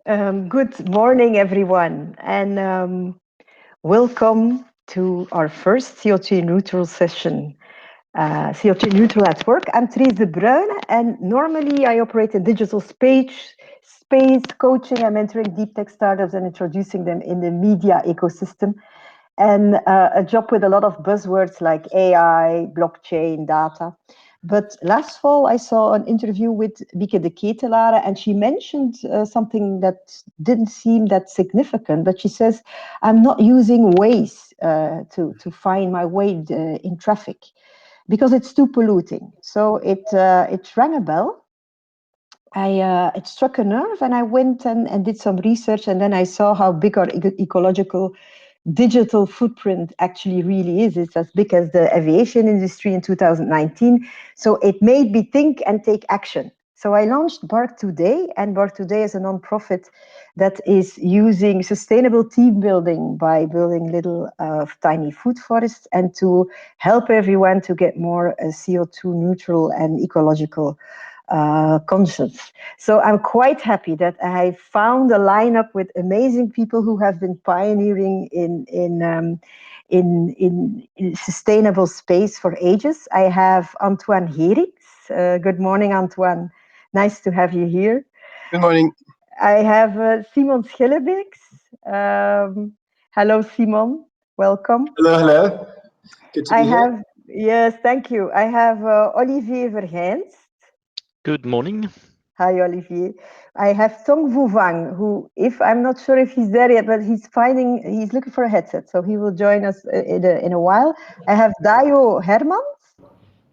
Good morning, everyone, and welcome to our first CO2 neutral session. CO2 neutral at work. I'm Therese Bruyne, and normally I operate in digital space coaching and mentoring deep tech startups and introducing them in the media ecosystem. And a job with a lot of buzzwords like AI, blockchain, data. But last fall, I saw an interview with Bieke de Ketelaere, and she mentioned something that didn't seem that significant. But she says, I'm not using Waze to find my way in traffic because it's too polluting. So it rang a bell. It struck a nerve, and I went and did some research, and then I saw how big our ecological digital footprint actually really is. It's as big as the aviation industry in 2019. So it made me think and take action. So I launched bARK.today, and bARK.today is a nonprofit that is using sustainable team building by building little tiny food forests and to help everyone to get more CO2 neutral and ecological conscious. So I'm quite happy that I found a lineup with amazing people who have been pioneering in sustainable space for ages. I have Antoine Geerinckx. Good morning, Antoine. Nice to have you here. Good morning. I have Simon Schillebeeckx. Hello, Simon. Welcome. Hello, hello. Good to be here. Yes, thank you. I have Olivier Vergeynst. Good morning. Hi, Olivier. I have Thong Vang, who, if I'm not sure if he's there yet, but he's looking for a headset, so he will join us in a while. I have Dajo Hermans.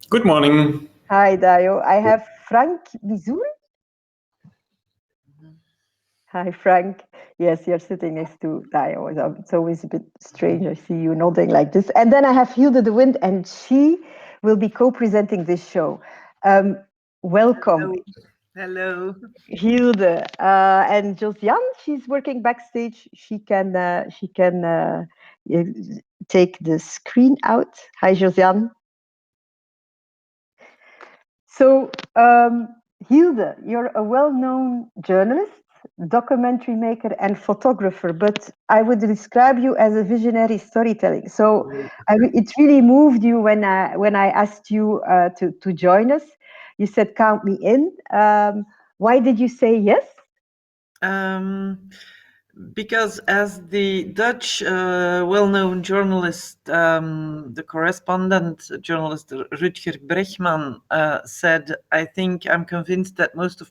Good morning. Hi, Dajo. I have Frank Missoul. Hi, Frank. Yes, you're sitting next to Dajo. It's always a bit strange. I see you nodding like this. And then I have Hilde De Windt, and she will be co-presenting this show. Welcome. Hello. Hilde and Josiane, she's working backstage. She can take the screen out. Hi, Josiane. So, Hilde, you're a well-known journalist, documentary maker, and photographer, but I would describe you as a visionary storytelling. So, it really moved you when I asked you to join us. You said, "Count me in." Why did you say yes? Because as the Dutch well-known journalist, the correspondent journalist Rutger Bregman said, I think I'm convinced that most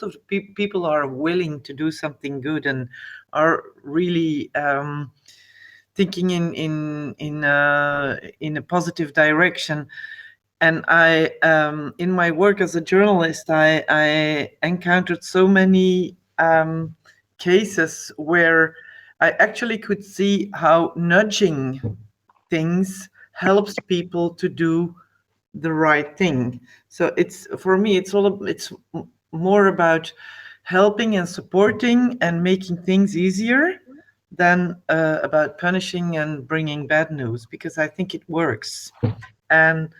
of the people are willing to do something good and are really thinking in a positive direction. And I, in my work as a journalist, I encountered so many cases where I actually could see how nudging things helps people to do the right thing. So it's, for me, it's more about helping and supporting and making things easier than about punishing and bringing bad news, because I think it works. And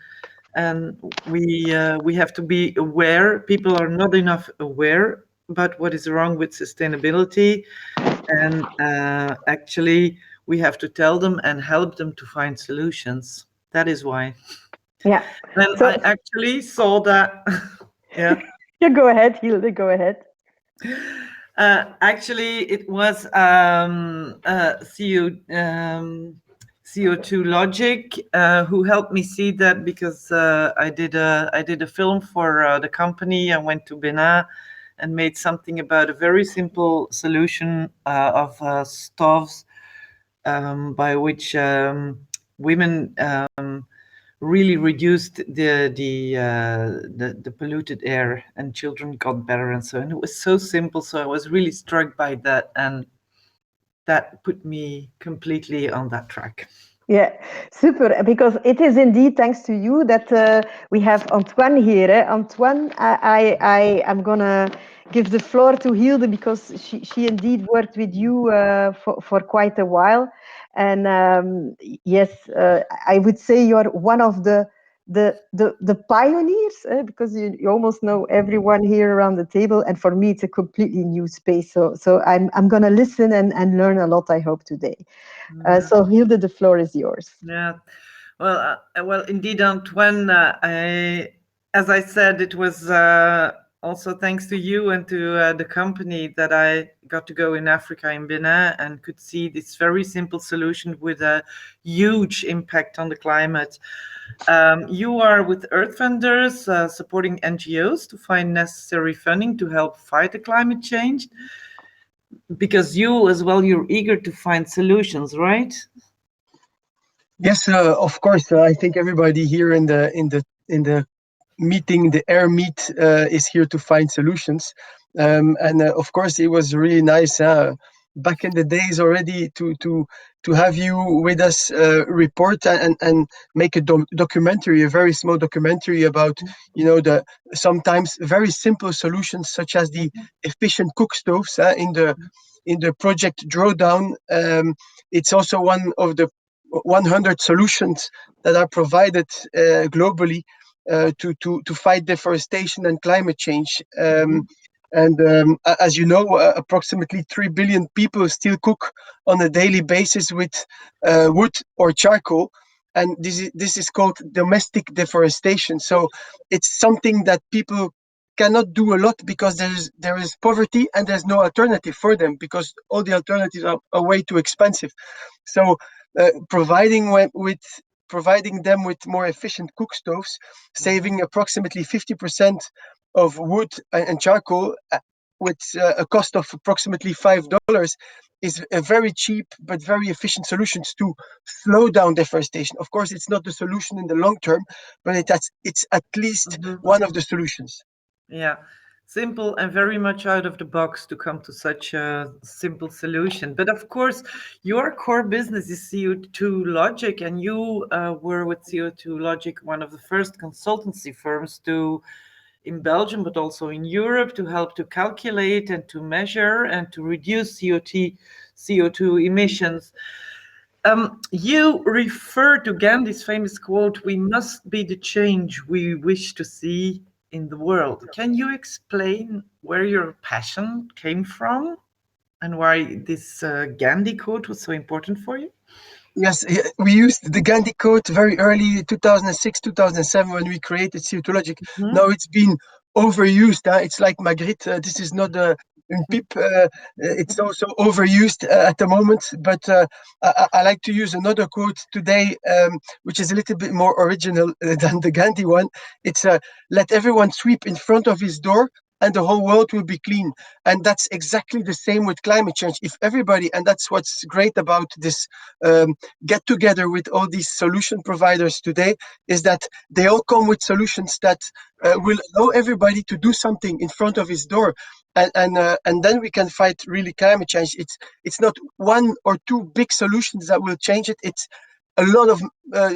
we have to be aware. People are not enough aware about what is wrong with sustainability, and actually we have to tell them and help them to find solutions. That is why. Yeah. And so, I actually saw that. Yeah. Yeah, go ahead, Hilde. Go ahead. Actually, it was CO2 Logic who helped me see that, because I did a film for the company. I went to Benin and made something about a very simple solution of stoves by which women really reduced the polluted air, and children got better and so on. It was so simple, so I was really struck by that, and that put me completely on that track. Yeah, super, because it is indeed thanks to you that we have Antoine here. Antoine, I am gonna give the floor to Hilde, because she indeed worked with you for quite a while. And yes, I would say you're one of the the pioneers, because you almost know everyone here around the table, and for me it's a completely new space. So I'm going to listen and learn a lot, I hope, today. So Hilde, the floor is yours. Yeah, well, indeed, Antoine. As I said, it was also thanks to you and to the company that I got to go in Africa, in Benin, and could see this very simple solution with a huge impact on the climate. You are with Earth Funders, supporting NGOs to find necessary funding to help fight the climate change. Because you as well, you're eager to find solutions, right? Yes, of course. I think everybody here in the meeting, the air meet, is here to find solutions. And of course, it was really nice back in the days already to have you with us report and make a documentary, a very small documentary about the sometimes very simple solutions such as the efficient cook stoves in the project Drawdown. It's also one of the 100 solutions that are provided globally to fight deforestation and climate change. As you know, approximately 3 billion people still cook on a daily basis with wood or charcoal. And this is called domestic deforestation. So it's something that people cannot do a lot because there is poverty and there's no alternative for them because all the alternatives are way too expensive. So providing them with more efficient cook stoves, saving approximately 50% of wood and charcoal with a cost of approximately $5 is a very cheap but very efficient solutions to slow down deforestation. Of course, it's not the solution in the long term, but it's at least one of the solutions. Yeah, simple and very much out of the box to come to such a simple solution. But of course, your core business is CO2 Logic, and you were with CO2 Logic one of the first consultancy firms in Belgium, but also in Europe, to help to calculate and to measure and to reduce CO2 emissions. You refer to Gandhi's famous quote, "We must be the change we wish to see in the world." Can you explain where your passion came from and why this Gandhi quote was so important for you? Yes, we used the Gandhi quote very early, 2006, 2007, when we created CO2 Logic. Now it's been overused. It's like Magritte. This is not a pip. It's also overused at the moment. But I like to use another quote today, which is a little bit more original than the Gandhi one. It's let everyone sweep in front of his door and the whole world will be clean. And that's exactly the same with climate change. If everybody, and that's what's great about this get together with all these solution providers today, is that they all come with solutions that will allow everybody to do something in front of his door. And then we can fight really climate change. It's not one or two big solutions that will change it. It's a lot of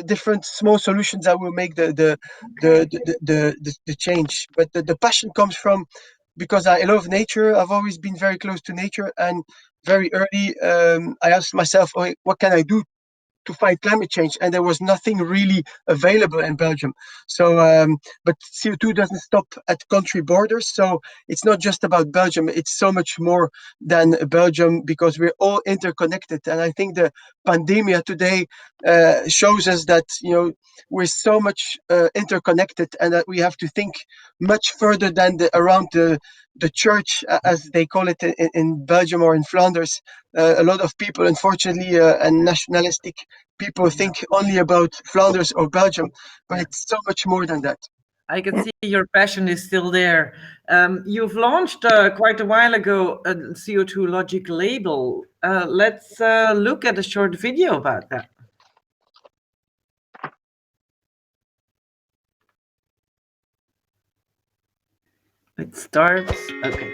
different small solutions that will make the change. But the passion comes from because I love nature. I've always been very close to nature, and very early I asked myself, "Oh, what can I do to fight climate change?" And there was nothing really available in Belgium. So, but CO2 doesn't stop at country borders. So it's not just about Belgium. It's so much more than Belgium because we're all interconnected. And I think the pandemic today shows us that, we're so much interconnected and that we have to think much further than around the church, as they call it in Belgium or in Flanders. A lot of people, unfortunately, and nationalistic people think only about Flanders or Belgium, but it's so much more than that. I can see your passion is still there. You've launched quite a while ago a CO2 Logic label. Let's look at a short video about that. It starts. Okay.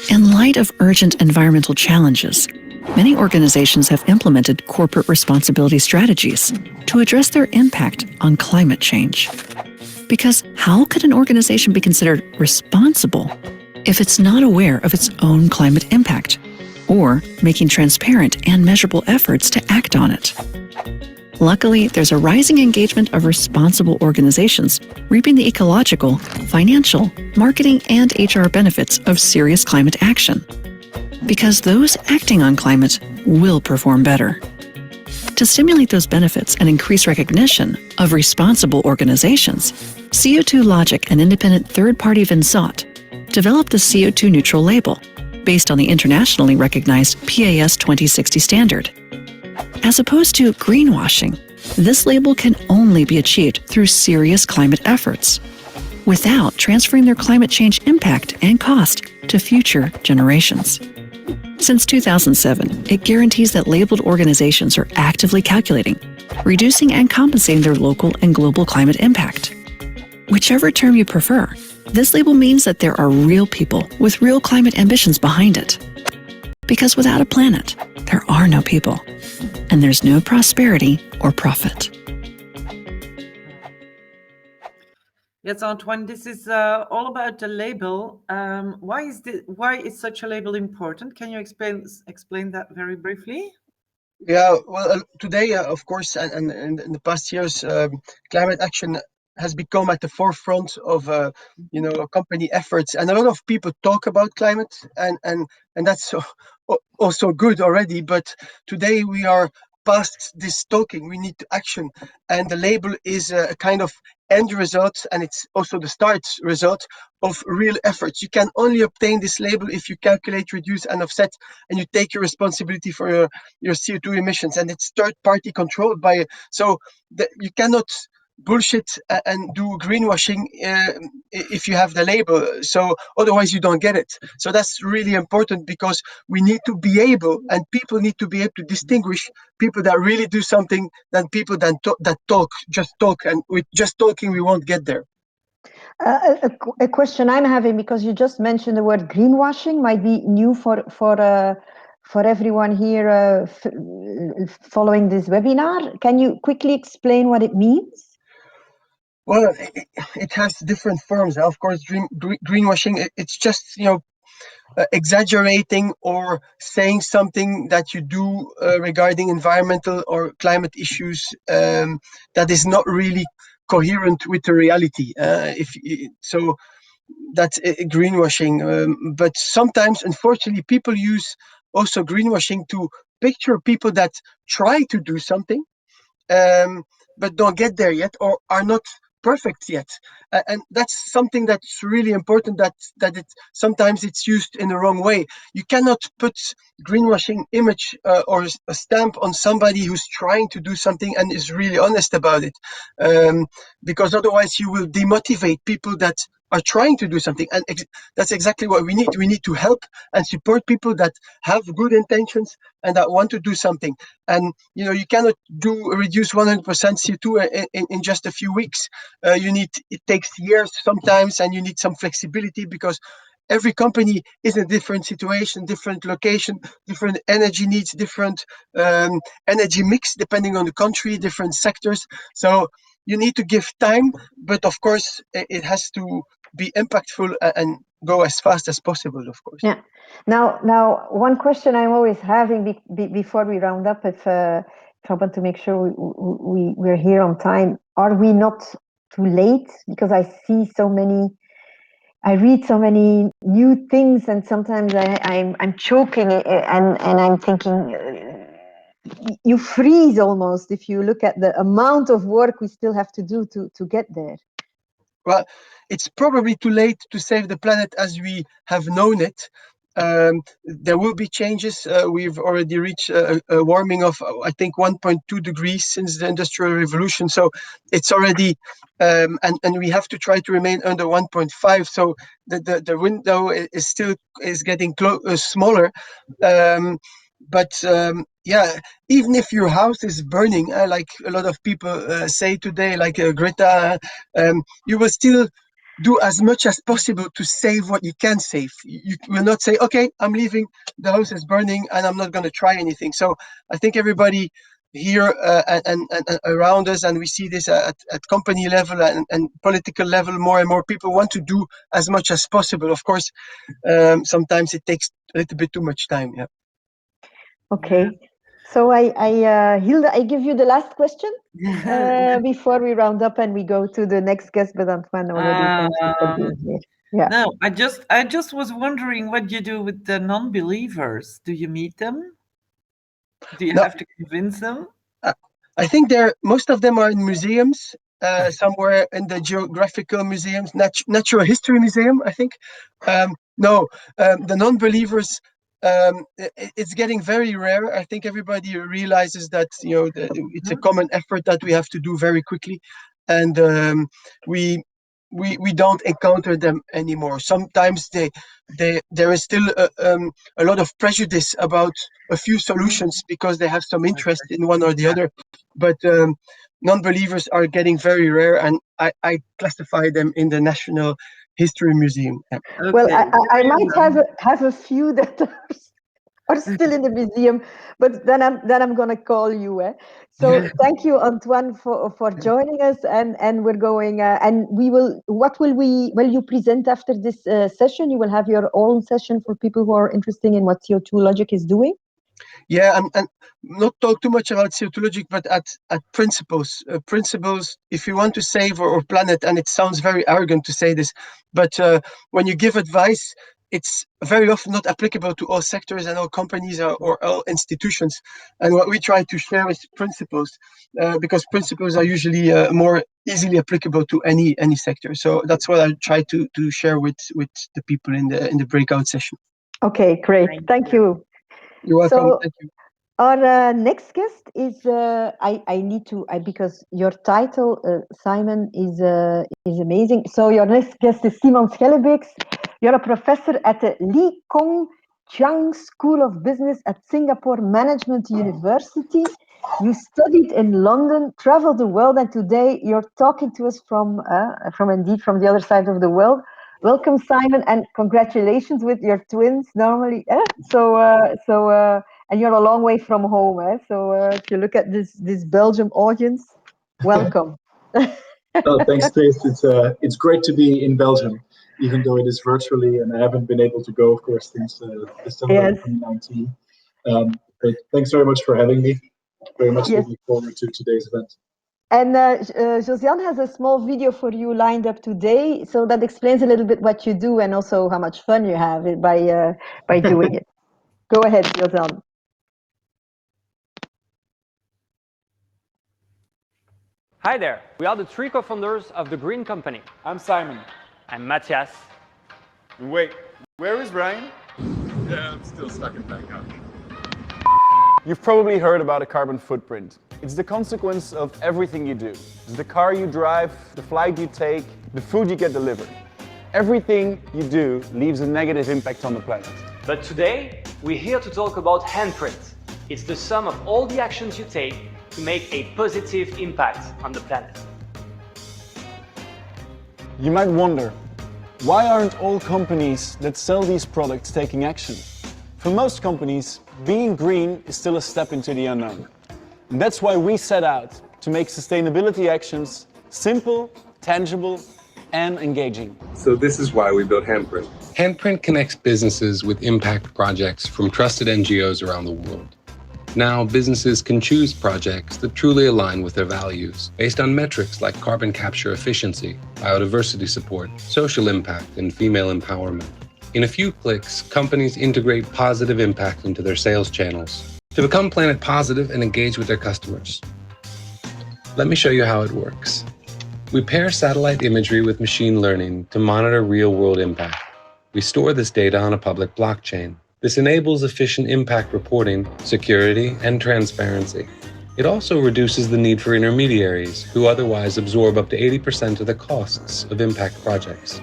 In light of urgent environmental challenges, many organizations have implemented corporate responsibility strategies to address their impact on climate change. Because how could an organization be considered responsible if it's not aware of its own climate impact or making transparent and measurable efforts to act on it? Luckily, there's a rising engagement of responsible organizations reaping the ecological, financial, marketing, and HR benefits of serious climate action. Because those acting on climate will perform better. To stimulate those benefits and increase recognition of responsible organizations, CO2 Logic, an independent third-party Vinsat, developed the CO2 Neutral label based on the internationally recognized PAS 2060 standard. As opposed to greenwashing, this label can only be achieved through serious climate efforts, without transferring their climate change impact and cost to future generations. Since 2007, it guarantees that labeled organizations are actively calculating, reducing and compensating their local and global climate impact. Whichever term you prefer, this label means that there are real people with real climate ambitions behind it. Because without a planet, there are no people, and there's no prosperity or profit. Yes, Antoine, this is all about the label. Why is such a label important? Can you explain that very briefly? Yeah, well, today, of course, and in the past years, climate action has become at the forefront of, company efforts, and a lot of people talk about climate, and that's also good already. But today we are past this talking. We need to action, and the label is a kind of end result, and it's also the start result of real efforts. You can only obtain this label if you calculate, reduce, and offset, and you take your responsibility for your CO2 emissions, and it's third party controlled by, so you cannot bullshit and do greenwashing if you have the label, so otherwise you don't get it. So that's really important, because we need to be able, and people need to be able to distinguish people that really do something than people that just talk, and with just talking we won't get there. A question I'm having, because you just mentioned the word greenwashing, might be new for everyone here following this webinar. Can you quickly explain what it means? Well, it has different forms. Of course, greenwashing, it's just, exaggerating or saying something that you do regarding environmental or climate issues that is not really coherent with the reality. So that's greenwashing. But sometimes, unfortunately, people use also greenwashing to picture people that try to do something, but don't get there yet, or are not perfect yet, and that's something that's really important, that it sometimes it's used in the wrong way. You cannot put greenwashing image or a stamp on somebody who's trying to do something and is really honest about it, because otherwise you will demotivate people that are trying to do something, and that's exactly what we need. We need to help and support people that have good intentions and that want to do something. And you cannot reduce 100% CO2 in just a few weeks. It takes years sometimes, and you need some flexibility, because every company is in a different situation, different location, different energy needs, different energy mix depending on the country, different sectors. So you need to give time, but of course it has to be impactful and go as fast as possible, of course. Yeah. Now, one question I'm always having before we round up, if I want to make sure we're here on time, are we not too late? Because I read so many new things, and sometimes I'm choking, and I'm thinking, you freeze almost if you look at the amount of work we still have to do to get there. Well, it's probably too late to save the planet as we have known it. There will be changes. We've already reached a warming of, I think, 1.2 degrees since the Industrial Revolution. So it's already, and we have to try to remain under 1.5. So the window is getting smaller. Yeah, even if your house is burning, like a lot of people say today, like Greta, you will still do as much as possible to save what you can save. You will not say, okay, I'm leaving, the house is burning, and I'm not going to try anything. So I think everybody here and around us, and we see this at company level and political level, more and more people want to do as much as possible. Of course, sometimes it takes a little bit too much time. Yeah. Okay. So Hilde, I give you the last question before we round up and we go to the next guest. But Antoine already thank you for being here. Yeah. No, I just was wondering what you do with the non-believers. Do you meet them? Do you No. have to convince them? I think most of them are in museums, somewhere in the geographical museums, natural history museum, I think. The non-believers, it's getting very rare. I think everybody realizes that it's a common effort that we have to do very quickly, and we don't encounter them anymore. Sometimes there is still a lot of prejudice about a few solutions because they have some interest in one or the other. But non-believers are getting very rare, and I classify them in the National History Museum. Okay. Well, I might have a few that are still in the museum, but then I'm gonna call you. So thank you, Antoine, for joining us, and we're going and we will. What will you present after this session? You will have your own session for people who are interested in what CO2 Logic is doing. Yeah, and not talk too much about CO2 Logic, but at principles. Principles, if you want to save our planet, and it sounds very arrogant to say this, but when you give advice, it's very often not applicable to all sectors and all companies or all institutions. And what we try to share is principles, because principles are usually more easily applicable to any sector. So that's what I try to share with the people in the breakout session. Okay, great. Thank you. You're welcome. So, thank you. Our next guest is because your title, Simon, is amazing. So your next guest is Simon Schillebeeckx. You're a professor at the Lee Kong Chiang School of Business at Singapore Management University. You studied in London, traveled the world, and today you're talking to us from the other side of the world. Welcome, Simon, and congratulations with your twins. Normally, and you're a long way from home, so if you look at this Belgium audience, welcome. Thanks, Trace. It's great to be in Belgium, even though it is virtually, and I haven't been able to go, of course, since December 2019. But thanks very much for having me. Very much looking forward to today's event. And Josiane has a small video for you lined up today, so that explains a little bit what you do and also how much fun you have by doing it. Go ahead, Josiane. Hi there, we are the three co-founders of the Green Company. I'm Simon. I'm Matthias. Wait, where is Brian? Yeah, I'm still stuck in Bangkok. You've probably heard about a carbon footprint. It's the consequence of everything you do. It's the car you drive, the flight you take, the food you get delivered. Everything you do leaves a negative impact on the planet. But today, we're here to talk about Handprint. It's the sum of all the actions you take to make a positive impact on the planet. You might wonder, why aren't all companies that sell these products taking action? For most companies, being green is still a step into the unknown. And that's why we set out to make sustainability actions simple, tangible, and engaging. So this is why we built Handprint. Handprint connects businesses with impact projects from trusted NGOs around the world. Now, businesses can choose projects that truly align with their values, based on metrics like carbon capture efficiency, biodiversity support, social impact, and female empowerment. In a few clicks, companies integrate positive impact into their sales channels to become planet positive and engage with their customers. Let me show you how it works. We pair satellite imagery with machine learning to monitor real-world impact. We store this data on a public blockchain. This enables efficient impact reporting, security, and transparency. It also reduces the need for intermediaries who otherwise absorb up to 80% of the costs of impact projects.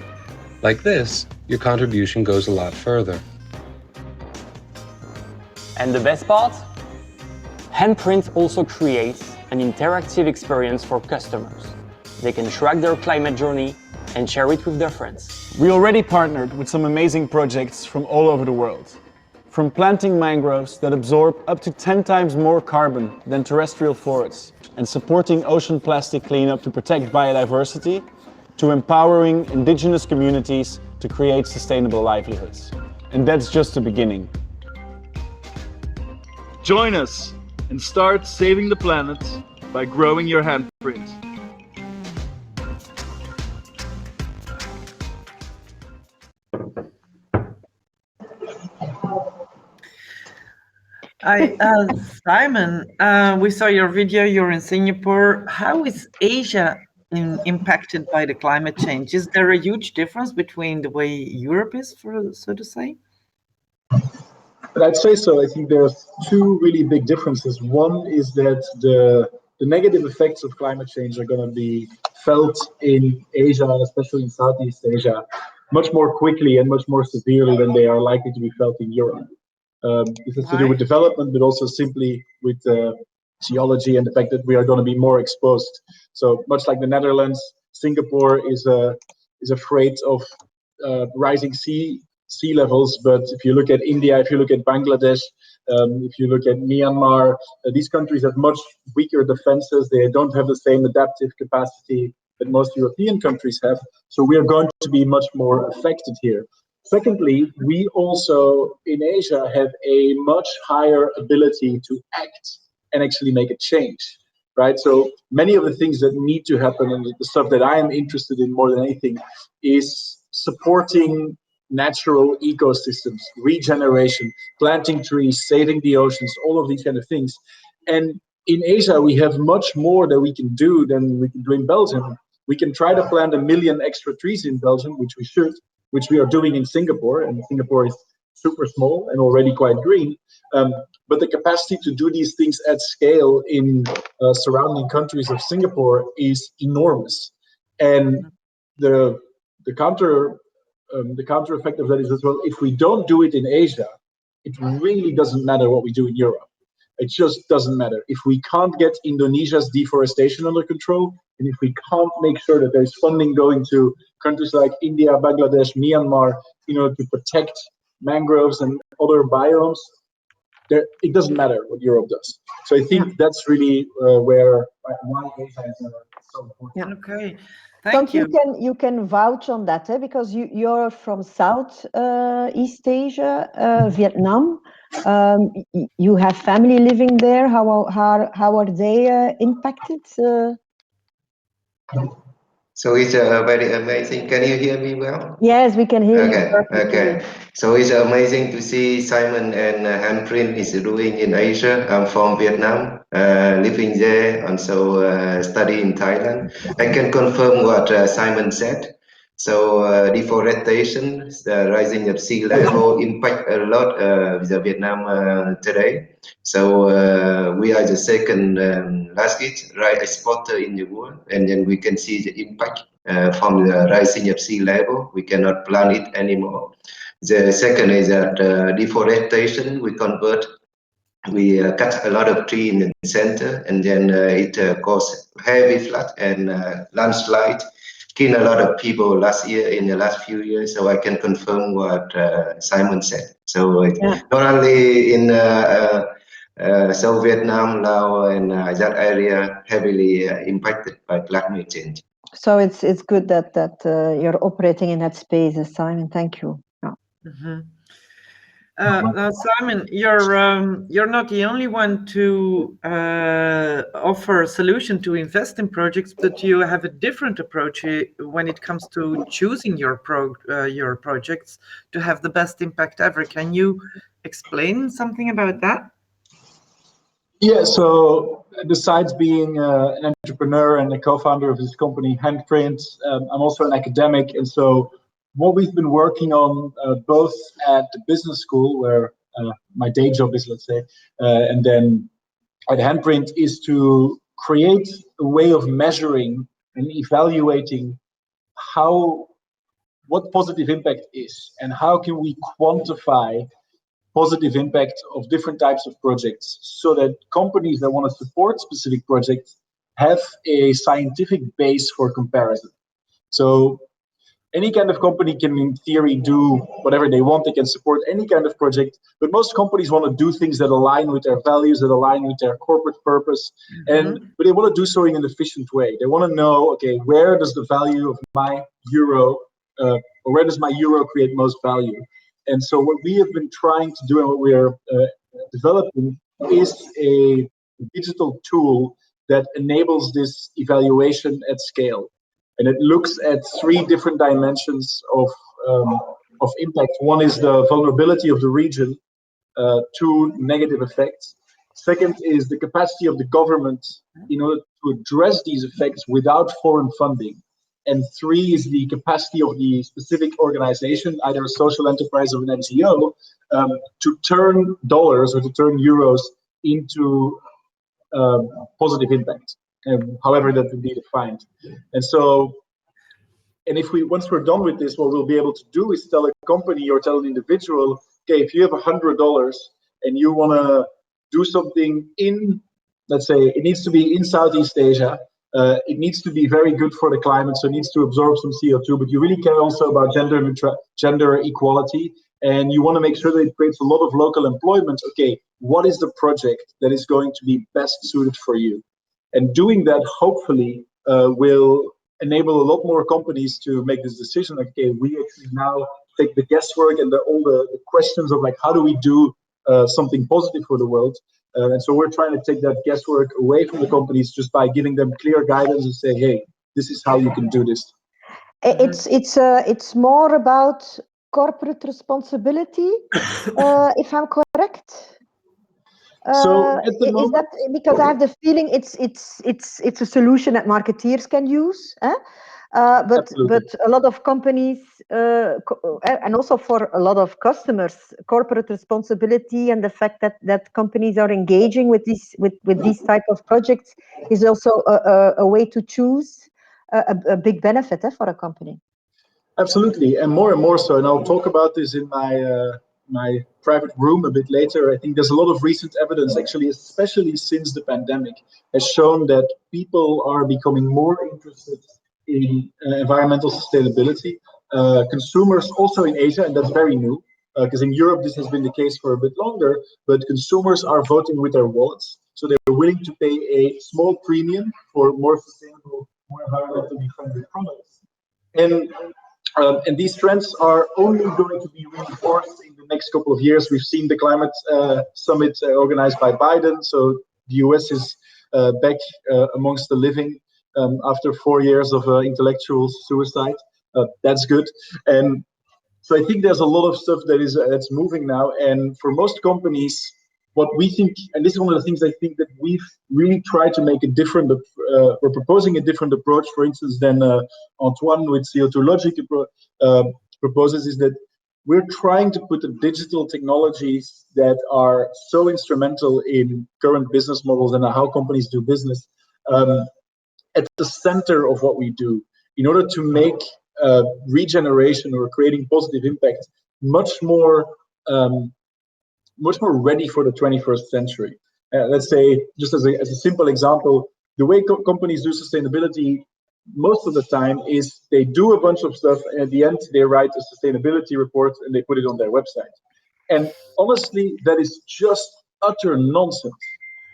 Like this, your contribution goes a lot further. And the best part? Handprint also creates an interactive experience for customers. They can track their climate journey and share it with their friends. We already partnered with some amazing projects from all over the world. From planting mangroves that absorb up to 10 times more carbon than terrestrial forests, and supporting ocean plastic cleanup to protect biodiversity, to empowering indigenous communities to create sustainable livelihoods. And that's just the beginning. Join us and start saving the planet by growing your handprint. Simon, we saw your video, you're in Singapore. How is Asia impacted by the climate change? Is there a huge difference between the way Europe is, so to say? But I'd say so. I think there's two really big differences. One is that the negative effects of climate change are going to be felt in Asia, and especially in Southeast Asia, much more quickly and much more severely than they are likely to be felt in Europe. This has to do with development, but also simply with geology and the fact that we are going to be more exposed. So much like the Netherlands, Singapore is afraid of rising sea levels. But if you look at India, if you look at Bangladesh, if you look at Myanmar, these countries have much weaker defenses. They don't have the same adaptive capacity that most European countries have. So we are going to be much more affected here. Secondly, we also in Asia have a much higher ability to act and actually make a change, right? So many of the things that need to happen, and the stuff that I am interested in more than anything, is supporting natural ecosystems, regeneration, planting trees, saving the oceans, all of these kind of things. And in Asia, we have much more that we can do than we can do in Belgium. We can try to plant 1 million extra trees in Belgium, which we should, which we are doing in Singapore, and Singapore is super small and already quite green. But the capacity to do these things at scale in surrounding countries of Singapore is enormous. And the counter effect of that is as well, if we don't do it in Asia, it really doesn't matter what we do in Europe. It just doesn't matter. If we can't get Indonesia's deforestation under control, and if we can't make sure that there's funding going to countries like India, Bangladesh, Myanmar, to protect mangroves and other biomes, it doesn't matter what Europe does. So I think that's really why Asia is so important. Yeah. Okay. Thank you. You can vouch on that, because you're from Southeast Asia, Vietnam. You have family living there. How are they impacted? So it's very amazing. Can you hear me well? Yes, we can hear you perfectly. Okay. So it's amazing to see Simon and Handprint is doing in Asia. I'm from Vietnam, living there, and so study in Thailand. I can confirm what Simon said. So deforestation, the rising of sea level impact a lot the Vietnam today. So we are the second largest rice exporter in the world, and then we can see the impact from the rising of sea level. We cannot plant it anymore. The second is that deforestation, we cut a lot of tree in the center, and then it caused heavy flood and landslide. Killed a lot of people last year, in the last few years, so I can confirm what Simon said. So not only in South Vietnam, Laos, and that area heavily impacted by climate change. So it's good that you're operating in that space, Simon. Thank you. Simon, you're not the only one to offer a solution to invest in projects, but you have a different approach when it comes to choosing your projects to have the best impact ever. Can you explain something about that? Yeah, so besides being an entrepreneur and a co-founder of this company, Handprint, I'm also an academic, and so what we've been working on both at the business school, where my day job is, let's say, and then at Handprint, is to create a way of measuring and evaluating what positive impact is, and how can we quantify positive impact of different types of projects, so that companies that want to support specific projects have a scientific base for comparison. So any kind of company can, in theory, do whatever they want. They can support any kind of project, but most companies want to do things that align with their values, that align with their corporate purpose, but they want to do so in an efficient way. They want to know, okay, where does the value of my euro, or where does my euro create most value? And so what we have been trying to do, and what we are developing, is a digital tool that enables this evaluation at scale. And it looks at 3 different dimensions of impact. One is the vulnerability of the region to negative effects. Second is the capacity of the government in order to address these effects without foreign funding. And 3 is the capacity of the specific organization, either a social enterprise or an NGO, to turn dollars or to turn euros into positive impact, however that would be defined. And so, and if once we're done with this, what we'll be able to do is tell a company or tell an individual, okay, if you have $100 and you want to do something in, let's say, it needs to be in Southeast Asia, it needs to be very good for the climate, so it needs to absorb some CO2, but you really care also about gender equality, and you want to make sure that it creates a lot of local employment. Okay, what is the project that is going to be best suited for you? And doing that, hopefully, will enable a lot more companies to make this decision. Okay, we actually now take the guesswork and all the questions of like, how do we do something positive for the world? And so we're trying to take that guesswork away from the companies just by giving them clear guidance and say, hey, this is how you can do this. It's more about corporate responsibility, if I'm correct. So at the moment, is that because I have the feeling it's a solution that marketeers can use, but a lot of companies and also for a lot of customers, corporate responsibility and the fact that companies are engaging with these type of projects is also a way to choose a big benefit for a company. Absolutely, and more so, and I'll talk about this in my private room a bit later. I think there's a lot of recent evidence, actually, especially since the pandemic, has shown that people are becoming more interested in environmental sustainability. Consumers also in Asia, and that's very new, because in Europe this has been the case for a bit longer, but consumers are voting with their wallets. So they're willing to pay a small premium for more sustainable, more environmentally friendly products. And these trends are only going to be reinforced in the next couple of years. We've seen the climate summit organized by Biden. So the US is back amongst the living after 4 years of intellectual suicide. That's good. And so I think there's a lot of stuff that's moving now. And for most companies, what we think, and this is one of the things I think that we've really tried to make a different, we're proposing a different approach, for instance, than Antoine with CO2 Logic proposes, is that we're trying to put the digital technologies that are so instrumental in current business models and how companies do business at the center of what we do, in order to make regeneration or creating positive impact much more ready for the 21st century. Let's say, just as a simple example, the way companies do sustainability most of the time is they do a bunch of stuff, and at the end they write a sustainability report and they put it on their website. And honestly, that is just utter nonsense.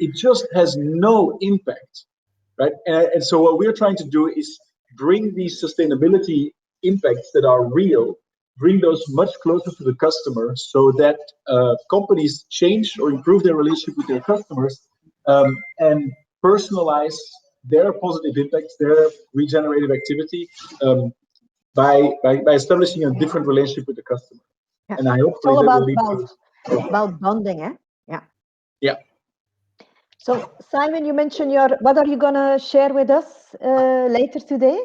It just has no impact, right? And so what we're trying to do is bring these sustainability impacts that are real, bring those much closer to the customer, so that companies change or improve their relationship with their customers and personalize their positive impacts, their regenerative activity by establishing a different relationship with the customer. Yeah. And I hope it's all about bonding, eh? Yeah. Yeah. So Simon, you mentioned what are you gonna share with us later today?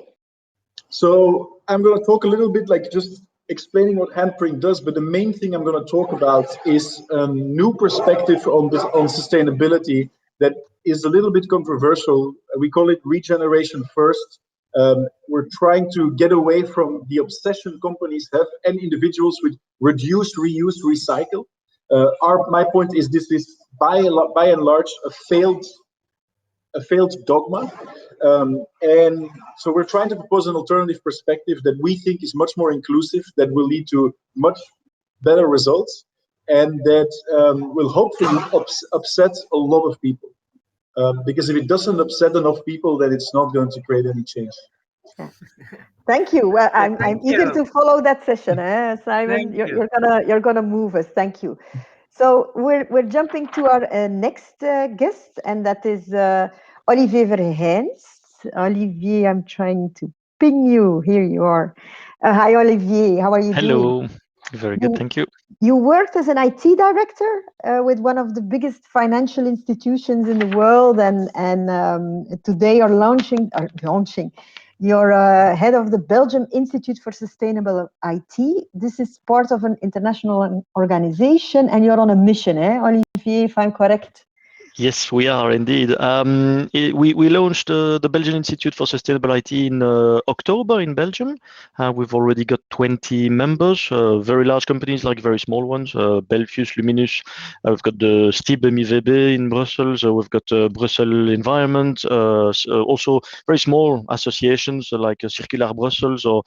So I'm gonna talk a little bit, like just explaining what Handprint does, but the main thing I'm going to talk about is a new perspective on sustainability that is a little bit controversial. We call it regeneration first. We're trying to get away from the obsession companies have and individuals with reduce, reuse, recycle. My point is this is by and large a failed dogma. And so we're trying to propose an alternative perspective that we think is much more inclusive, that will lead to much better results, and that will hopefully upset a lot of people. Because if it doesn't upset enough people, then it's not going to create any change. Yeah. Thank you. Well, I'm eager to follow that session, Simon. You're gonna move us. Thank you. So we're jumping to our next guest, and that is Olivier Vergeynst. Olivier, I'm trying to ping you. Here you are. Hi, Olivier. How are you doing? Hello. Very good, thank you. You worked as an IT director with one of the biggest financial institutions in the world, and today you're launching. You're head of the Belgian Institute for Sustainable IT. This is part of an international organization, and you're on a mission, Olivier, if I'm correct? Yes, we are indeed. We launched the Belgian Institute for Sustainable IT in October in Belgium. We've already got 20 members, very large companies like very small ones, Belfius, Luminus. We've got the STIB MIVB in Brussels. We've got Brussels Environment, also very small associations like Circular Brussels, or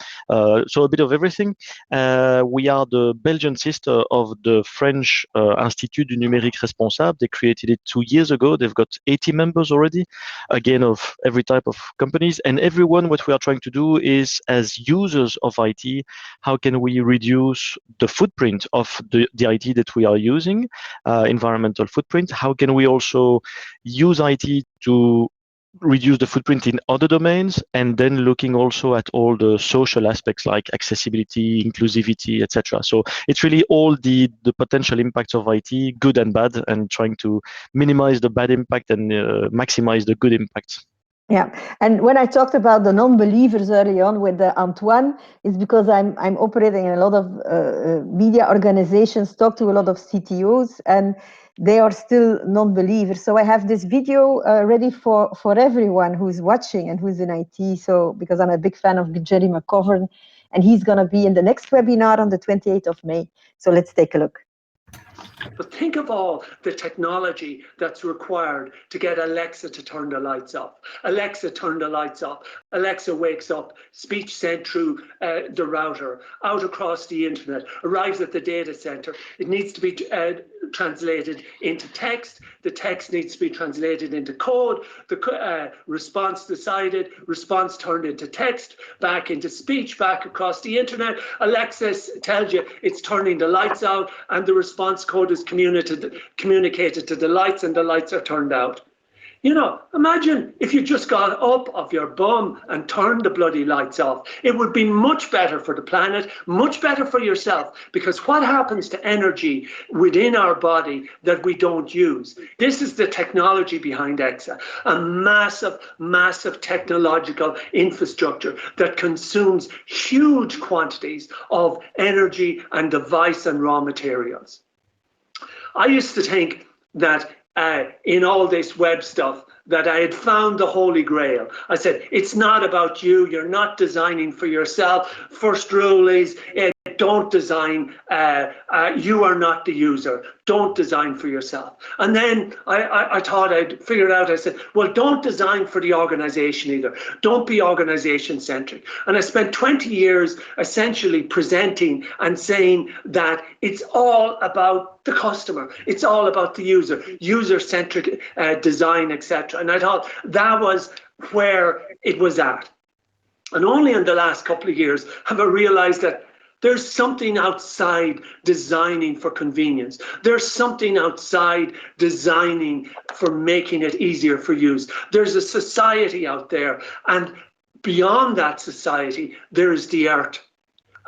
so a bit of everything. We are the Belgian sister of the French Institut du Numérique Responsable. They created it 2 years ago. They've got 80 members already, again, of every type of companies. And everyone, what we are trying to do is, as users of IT, how can we reduce the footprint of the IT that we are using, environmental footprint? How can we also use IT to reduce the footprint in other domains, and then looking also at all the social aspects like accessibility, inclusivity, etc. So it's really all the potential impacts of IT, good and bad, and trying to minimize the bad impact and maximize the good impacts. Yeah, and when I talked about the non-believers early on with Antoine, it's because I'm operating in a lot of media organizations, talk to a lot of CTOs, and they are still non-believers. So I have this video ready for everyone who's watching and who's in IT. So because I'm a big fan of Jerry McGovern, and he's going to be in the next webinar on the 28th of May. So let's take a look. But think of all the technology that's required to get Alexa to turn the lights off. Alexa, turn the lights off. Alexa wakes up, speech sent through the router, out across the internet, arrives at the data center. It needs to be translated into text. The text needs to be translated into code. The response decided, response turned into text, back into speech, back across the internet. Alexa tells you it's turning the lights out, and the response code is communicated to the lights, and the lights are turned out. You know, imagine if you just got up off your bum and turned the bloody lights off. It would be much better for the planet, much better for yourself, because what happens to energy within our body that we don't use? This is the technology behind EXA, a massive, massive technological infrastructure that consumes huge quantities of energy and device and raw materials. I used to think that in all this web stuff that I had found the Holy Grail. I said, it's not about you. You're not designing for yourself. First rule is don't design. You are not the user. Don't design for yourself. And then I thought I'd figured out, I said, well, don't design for the organization either. Don't be organization centric. And I spent 20 years essentially presenting and saying that it's all about the customer. It's all about the user, user-centric design, etc. And I thought that was where it was at. And only in the last couple of years have I realized that there's something outside designing for convenience. There's something outside designing for making it easier for use. There's a society out there, and beyond that society, there is the earth.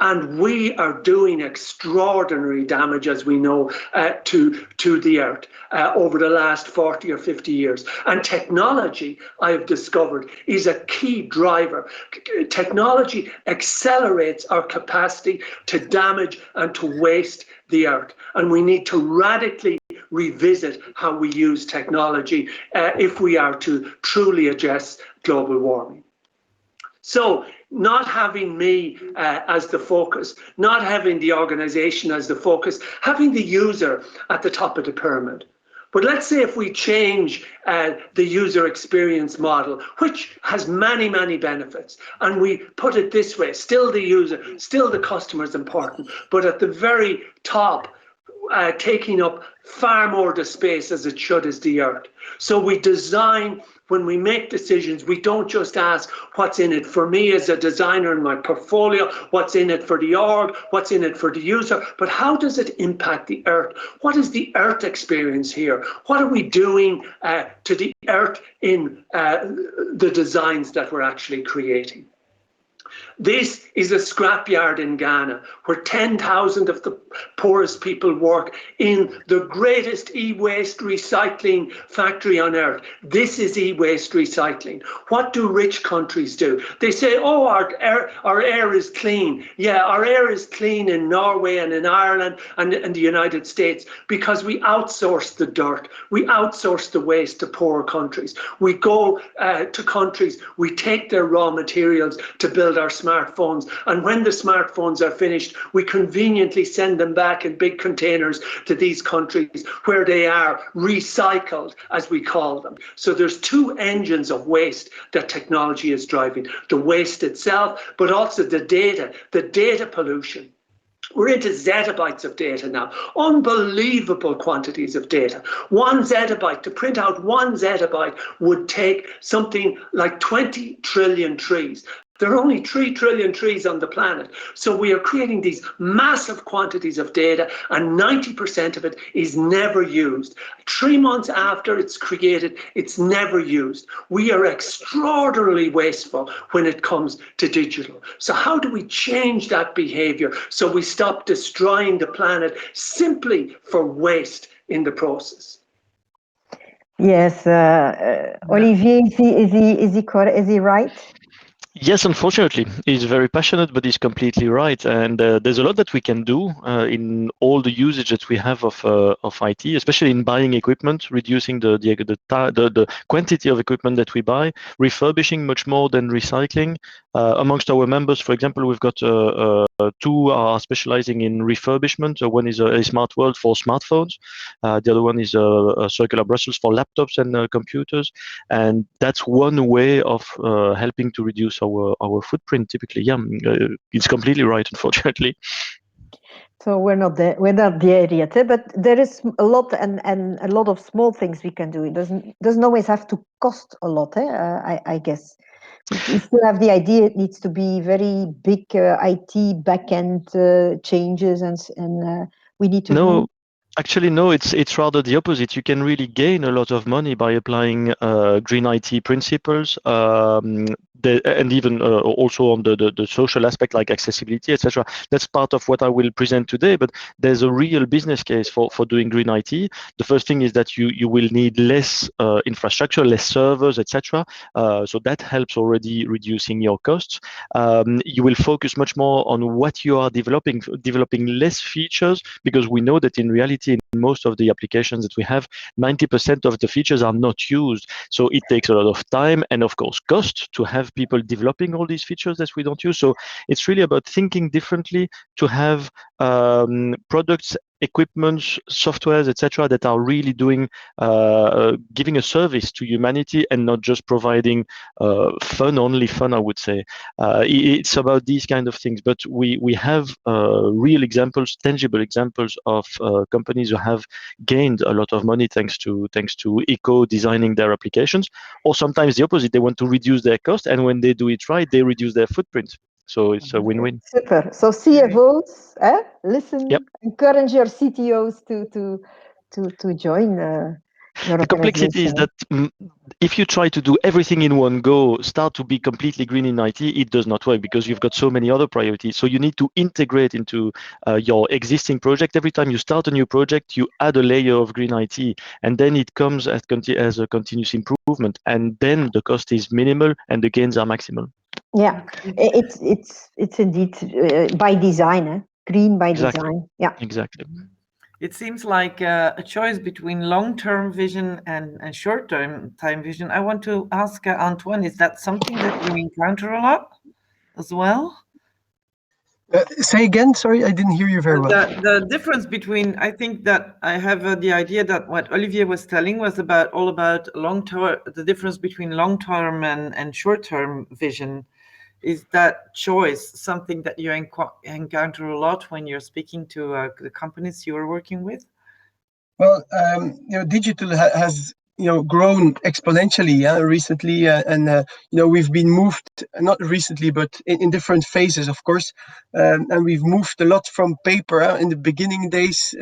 And we are doing extraordinary damage, as we know, to the earth over the last 40 or 50 years. And technology, I've discovered, is a key driver. Technology accelerates our capacity to damage and to waste the earth. And we need to radically revisit how we use technology if we are to truly address global warming. So, not having me as the focus, not having the organization as the focus, having the user at the top of the pyramid. But let's say if we change the user experience model, which has many, many benefits, and we put it this way, still the user, still the customer is important, but at the very top, taking up far more the space as it should is the earth. So we design when we make decisions, we don't just ask what's in it for me as a designer in my portfolio, what's in it for the org, what's in it for the user, but how does it impact the earth? What is the earth experience here? What are we doing to the earth in the designs that we're actually creating? This is a scrapyard in Ghana where 10,000 of the poorest people work in the greatest e-waste recycling factory on earth. This is e-waste recycling. What do rich countries do? They say, oh, our air is clean. Yeah, our air is clean in Norway and in Ireland and the United States because we outsource the dirt. We outsource the waste to poorer countries. We go to countries, we take their raw materials to build our smartphones, and when the smartphones are finished, we conveniently send them back in big containers to these countries where they are recycled, as we call them. So there's two engines of waste that technology is driving: the waste itself, but also the data pollution. We're into zettabytes of data now, unbelievable quantities of data. 1 zettabyte, to print out 1 zettabyte would take something like 20 trillion trees. There are only 3 trillion trees on the planet. So we are creating these massive quantities of data, and 90% of it is never used. 3 months after it's created, it's never used. We are extraordinarily wasteful when it comes to digital. So how do we change that behavior so we stop destroying the planet simply for waste in the process? Yes, Olivier, is he right? Yes, unfortunately, he's very passionate, but he's completely right. And there's a lot that we can do in all the usage that we have of IT, especially in buying equipment, reducing the quantity of equipment that we buy, refurbishing much more than recycling. Amongst our members, for example, we've got 2 are specializing in refurbishment. One is a Smart World for smartphones. The other one is a Circular Brussels for laptops and computers. And that's one way of helping to reduce our footprint. Typically, yeah, it's completely right. Unfortunately. So we're not there yet, but there is a lot and a lot of small things we can do. It doesn't always have to cost a lot. I guess we still have the idea it needs to be very big IT backend changes, and we need to do. Actually, no, it's rather the opposite. You can really gain a lot of money by applying green IT principles, and even also on the social aspect like accessibility, etc. That's part of what I will present today, but there's a real business case for doing green IT. The first thing is that you will need less infrastructure, less servers, etc. So that helps already reducing your costs. You will focus much more on what you are developing less features, because we know that in reality, in most of the applications that we have, 90% of the features are not used. So it takes a lot of time and, of course, cost to have people developing all these features that we don't use. So it's really about thinking differently to have products, equipment, softwares, etc., that are really doing giving a service to humanity and not just providing fun, I would say. It's about these kind of things, but we have real examples, tangible examples of companies who have gained a lot of money thanks to eco designing their applications, or sometimes the opposite. They want to reduce their cost, and when they do it right, they reduce their footprint. So it's a win-win. Super. So CFOs, listen, yep. Encourage your CTOs to join your The complexity is that if you try to do everything in one go, start to be completely green in IT, it does not work because you've got so many other priorities. So you need to integrate into your existing project. Every time you start a new project, you add a layer of green IT, and then it comes as a continuous improvement. And then the cost is minimal and the gains are maximal. Yeah, it's indeed by design, green by design. Yeah, exactly. It seems like a choice between long-term vision and short-term time vision. I want to ask Antoine, is that something that you encounter a lot as well? Say again, sorry, I didn't hear you very well. The difference between, I think that I have the idea that what Olivier was telling was all about long-term, the difference between long-term and short-term vision. Is that choice something that you encounter a lot when you're speaking to the companies you are working with? Well, digital has grown exponentially recently, and we've been moved, not recently, but in different phases, of course, and we've moved a lot from paper in the beginning days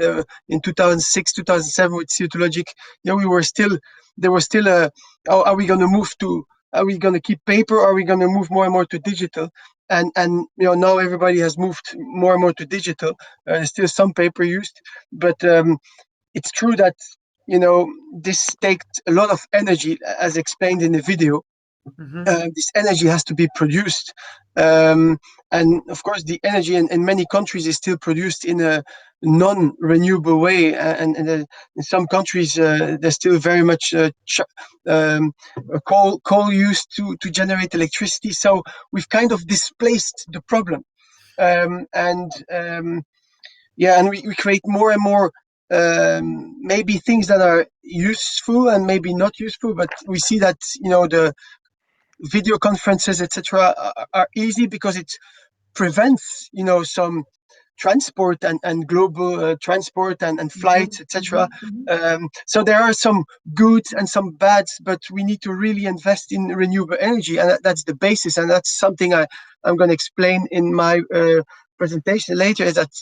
in 2006, 2007 with CO2 Logic. We were still there was still a are we going to move to are we going to keep paper, or are we going to move more and more to digital? And now everybody has moved more and more to digital. There's still some paper used, but it's true that this takes a lot of energy, as explained in the video. This energy has to be produced, and of course the energy in many countries is still produced in a non-renewable way, and in some countries there's still very much coal used to generate electricity. So we've kind of displaced the problem, and we create more and more maybe things that are useful and maybe not useful, but we see that the video conferences, etc., are easy because it prevents some transport and global transport and flights, etc. So there are some goods and some bads, but we need to really invest in renewable energy, and that's the basis, and that's something I'm going to explain in my presentation later. Is that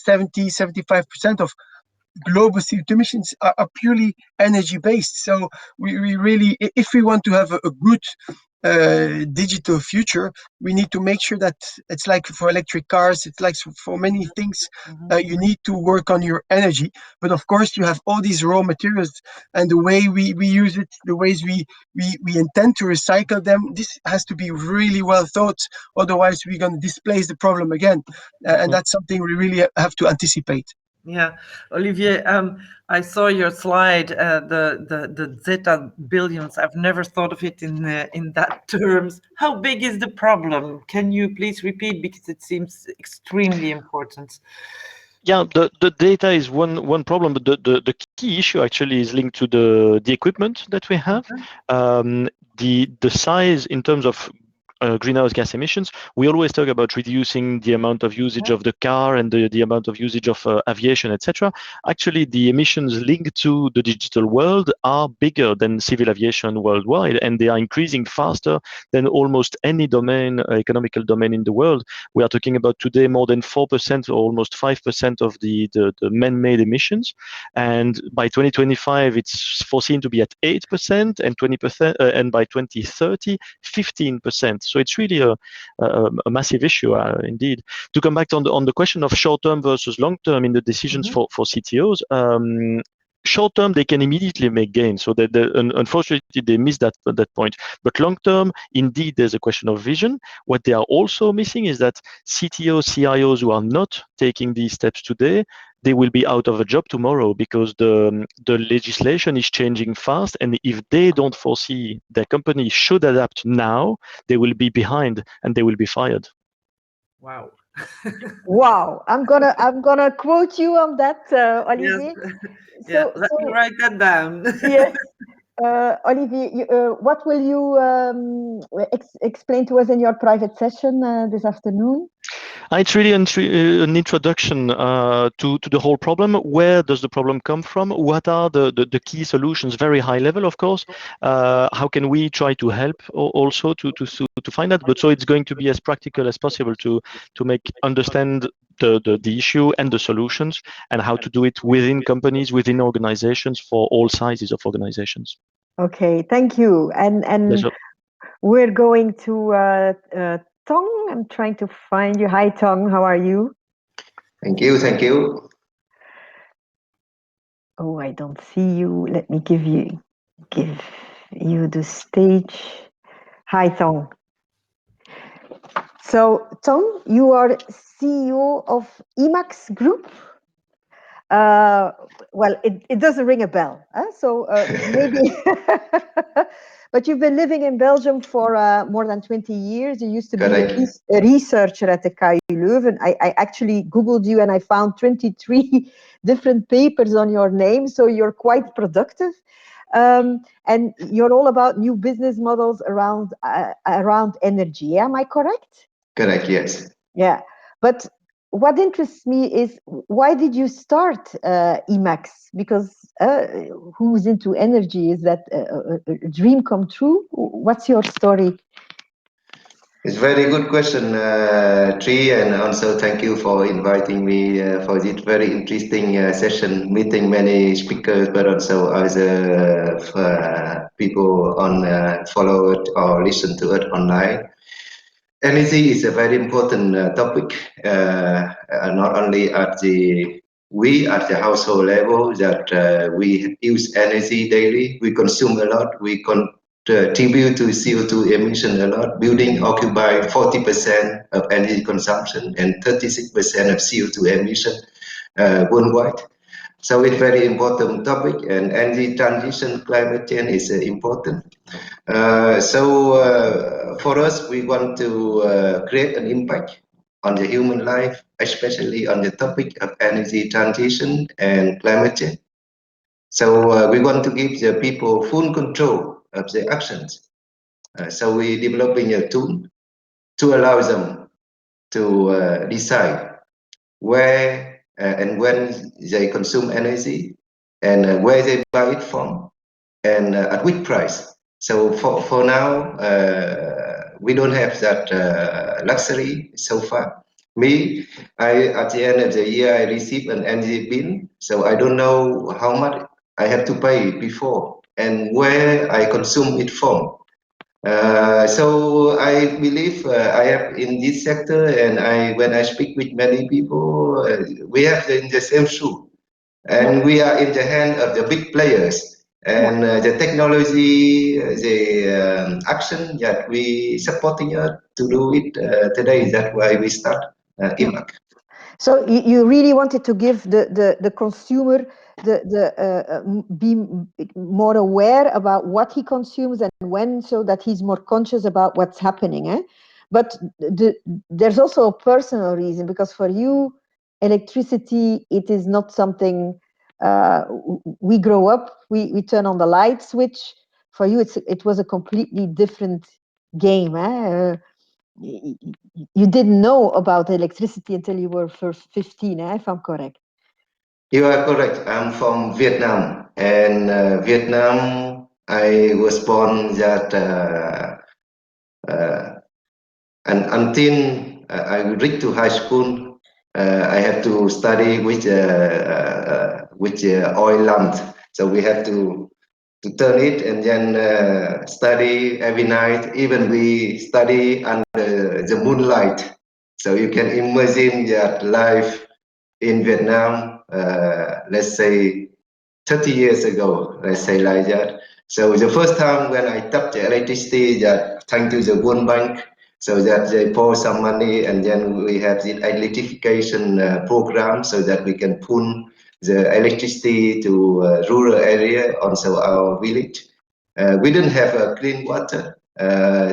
70-75% of global CO2 emissions are purely energy based. So we really, if we want to have a good digital future, we need to make sure that it's like for electric cars, it's like for many things, you need to work on your energy. But of course you have all these raw materials, and the way we use it, the ways we intend to recycle them, this has to be really well thought, otherwise we're going to displace the problem again, and that's something we really have to anticipate. Yeah, Olivier, I saw your slide, the zeta billions. I've never thought of it in that terms. How big is the problem? Can you please repeat, because it seems extremely important? Yeah, the data is one problem, but the key issue actually is linked to the equipment that we have. The size in terms of greenhouse gas emissions. We always talk about reducing the amount of usage of the car and the amount of usage of aviation, etc. Actually, the emissions linked to the digital world are bigger than civil aviation worldwide, and they are increasing faster than almost any domain, economical domain in the world. We are talking about today more than 4% or almost 5% of the man-made emissions, and by 2025 it's foreseen to be at 8% and 20%, and by 2030 15%. So it's really a massive issue indeed. To come back on the question of short-term versus long-term in the decisions for CTOs, short-term they can immediately make gains, so that unfortunately they miss that point. But long-term, indeed, there's a question of vision. What they are also missing is that CTOs, CIOs who are not taking these steps today, they will be out of a job tomorrow, because the legislation is changing fast, and if they don't foresee their company should adapt now, they will be behind and they will be fired. Wow. Wow, I'm gonna quote you on that, Olivier. Yes. Let me write that down. Yes. Olivier, what will you explain to us in your private session this afternoon? It's really an introduction to the whole problem. Where does the problem come from? What are the key solutions? Very high level, of course. How can we try to help also to find that? But so it's going to be as practical as possible to understand the issue and the solutions, and how to do it within companies, within organizations, for all sizes of organizations. Okay, thank you. And Pleasure. we're going to Thong. I'm trying to find you. Hi, Thong. How are you? Thank you. Thank you. Oh, I don't see you. Let me give you the stage. Hi, Thong. So, Thong, you are CEO of Emax Group. Well, it doesn't ring a bell. So maybe, but you've been living in Belgium for more than 20 years. You used to be a researcher at the KU Leuven. I actually Googled you and I found 23 different papers on your name. So you're quite productive. And you're all about new business models around energy. Am I correct? Correct, yes. Yeah. But what interests me is, why did you start Emax? Because who's into energy? Is that a dream come true? What's your story? It's a very good question, Tree, and also thank you for inviting me for this very interesting session, meeting many speakers, but also other people on follow it or listen to it online. Energy is a very important topic, not only at the household level that we use energy daily, we consume a lot, we contribute to CO2 emission a lot. Building occupy 40% of energy consumption and 36% of CO2 emission worldwide. So it's very important topic, and energy transition, climate change is important. For us, we want to create an impact on the human life, especially on the topic of energy transition and climate change. So we want to give the people full control of their actions. So we're developing a tool to allow them to decide where and when they consume energy, and where they buy it from, and at which price. So for now, we don't have that luxury so far. At the end of the year, I receive an energy bill, so I don't know how much I have to pay before and where I consume it from. So I believe I have in this sector, and when I speak with many people, we have in the same shoe, and we are in the hand of the big players, and the technology, the action that we supporting to do it today. That's why we start Emax. So you really wanted to give the consumer be more aware about what he consumes and when, so that he's more conscious about what's happening. But there's also a personal reason, because for you, electricity, it is not something we grow up, we turn on the light switch. For you, it was a completely different game. You didn't know about electricity until you were 15, if I'm correct. You are correct. I'm from Vietnam, and Vietnam, I was born that, and until I reached to high school, I had to study with oil lamp. So we had to turn it and then study every night. Even we study under the moonlight. So you can imagine that life in Vietnam, let's say 30 years ago, let's say like that. So the first time when I tapped the electricity, that thanks to the World Bank, so that they pour some money, and then we have the electrification program, so that we can pull the electricity to rural area, also our village. We didn't have clean water,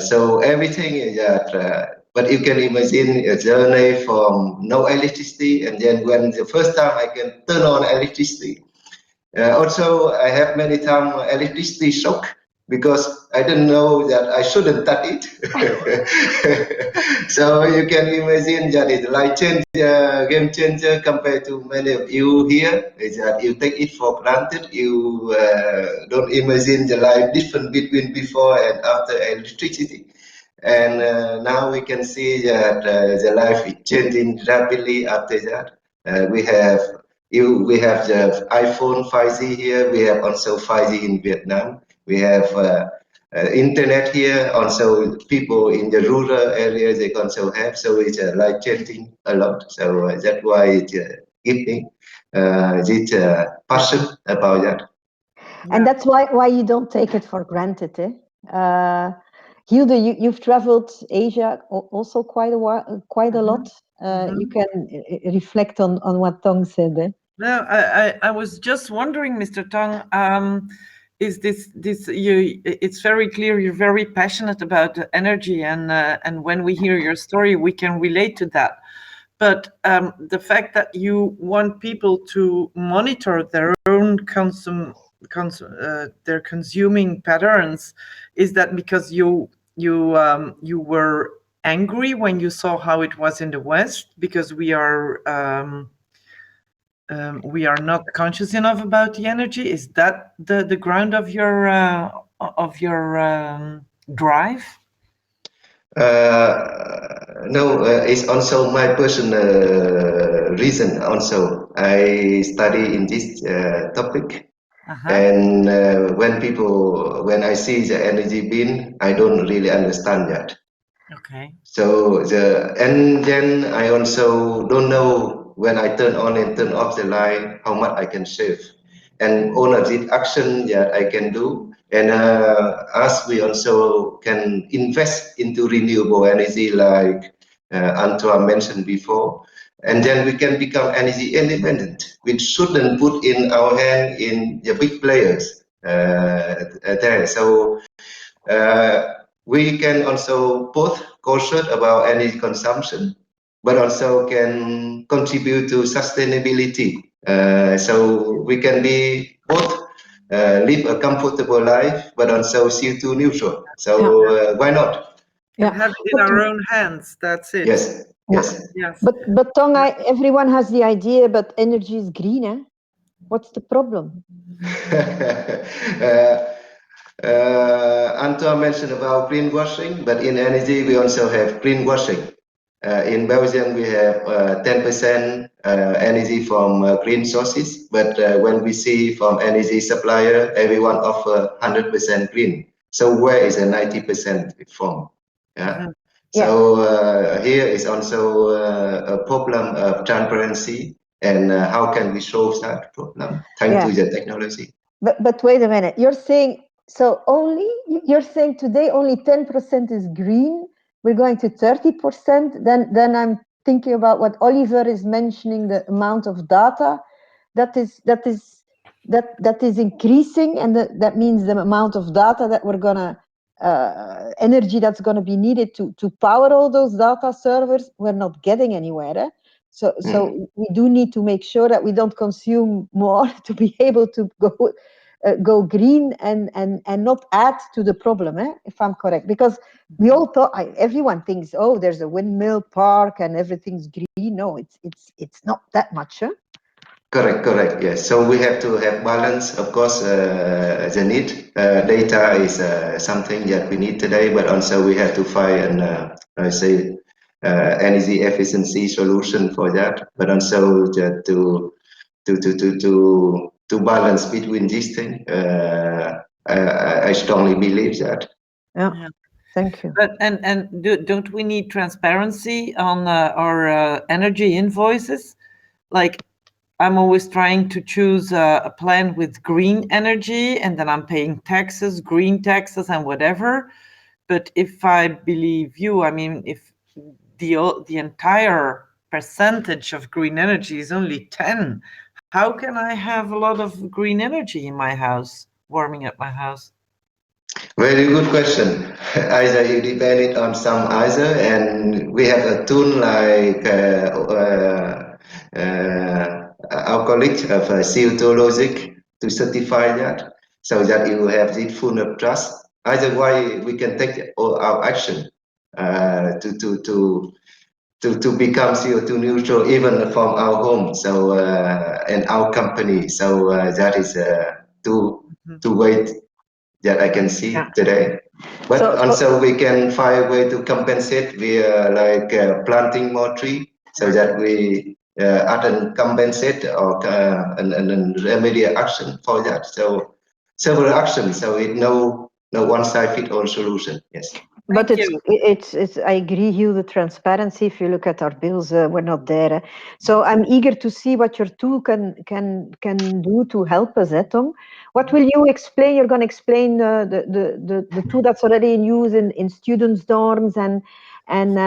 so everything is that. But you can imagine a journey from no electricity, and then when the first time I can turn on electricity. Also, I have many times electricity shock, because I didn't know that I shouldn't touch it. So you can imagine that it's life changer, game changer compared to many of you here. Is that you take it for granted. You don't imagine the life different between before and after electricity. And now we can see that the life is changing rapidly after that. We have the iPhone 5G here. We have also 5G in Vietnam. We have internet here. Also, people in the rural areas, they also have. So it's life changing a lot. So that's why it gives me this passion about that. And that's why you don't take it for granted. Hilde, you've traveled Asia also quite a while, quite a lot. You can reflect on what Thong said. No, I was just wondering, Mr. Thong, is this you? It's very clear you're very passionate about energy, and when we hear your story, we can relate to that. But the fact that you want people to monitor their own their consuming patterns, is that because you were angry when you saw how it was in the West, because we are not conscious enough about the energy? Is that the ground of your drive? No, it's also my personal reason. Also, I study in this topic, and when I see the energy bin, I don't really understand that. Okay. So and then I also don't know when I turn on and turn off the light how much I can save, and all of the action that I can do. And as we also can invest into renewable energy, like Antoine mentioned before, and then we can become energy independent. We shouldn't put in our hand in the big players there. So we can also both cautious about energy consumption, but also can contribute to sustainability. So we can be both live a comfortable life, but also CO2 neutral. So why not? And have it in our own hands. That's it. Yes. Yes. Yes. But Thong, everyone has the idea, but energy is green, eh? What's the problem? Antoine mentioned about greenwashing, but in energy we also have greenwashing. In Belgium we have 10% energy from green sources, but when we see from energy supplier, everyone offer 100% green. So where is the 90% from? Yeah. So here is also a problem of transparency, and how can we solve that problem? Thanks to the technology. But wait a minute. You're saying you're saying today only 10% is green. We're going to 30%. Then I'm thinking about what Olivier is mentioning, the amount of data that is increasing, and that means the amount of data that we're gonna energy that's going to be needed to power all those data servers, we're not getting anywhere. Eh? So we do need to make sure that we don't consume more to be able to go green and not add to the problem, if I'm correct. Because we all thought, everyone thinks, oh, there's a windmill park and everything's green. No, it's not that much. Huh? Correct. Yes. So we have to have balance. Of course, the need data is something that we need today, but also we have to find energy efficiency solution for that. But also to balance between these things. I strongly believe that. Yeah. Thank you. But don't we need transparency on our energy invoices? Like, I'm always trying to choose a plan with green energy, and then I'm paying taxes, green taxes, and whatever. But if I believe you, I mean, if the entire percentage of green energy is only 10, how can I have a lot of green energy in my house, warming up my house? Very good question. Either you depend it on some other, and we have a tool like our colleague of CO2 logic to certify that, so that you have the full of trust. Otherwise, we can take all our action to become CO2 neutral, even from our home. So and our company. So that is two ways that I can see today. But also we can find a way to compensate via like planting more tree, so that we add and compensate or and remedial action for that. So several actions. So it no one size fit all solution. Yes. But it's I agree, Hilde, the transparency. If you look at our bills, we're not there. So I'm eager to see what your tool can do to help us, Thong. What will you explain? You're going to explain the tool that's already in use in students' dorms and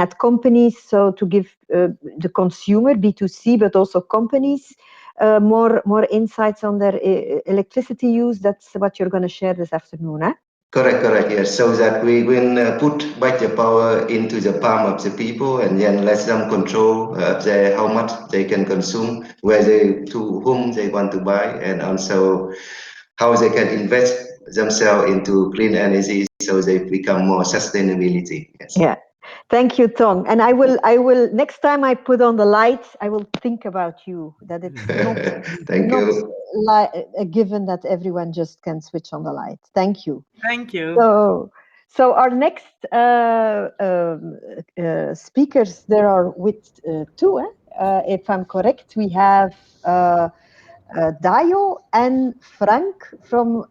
at companies. So to give the consumer, B2C, but also companies, more insights on their electricity use. That's what you're going to share this afternoon, eh? Correct, yes. So that we will put back the power into the palm of the people, and then let them control how much they can consume, to whom they want to buy, and also how they can invest themselves into green energy so they become more sustainability. Yes. Yeah. Thank you, Thong. And I will next time I put on the light, I will think about you, that it's not a given that everyone just can switch on the light. Thank you. Thank you. So our next speakers, there are with two, if I'm correct. We have Dajo and Frank from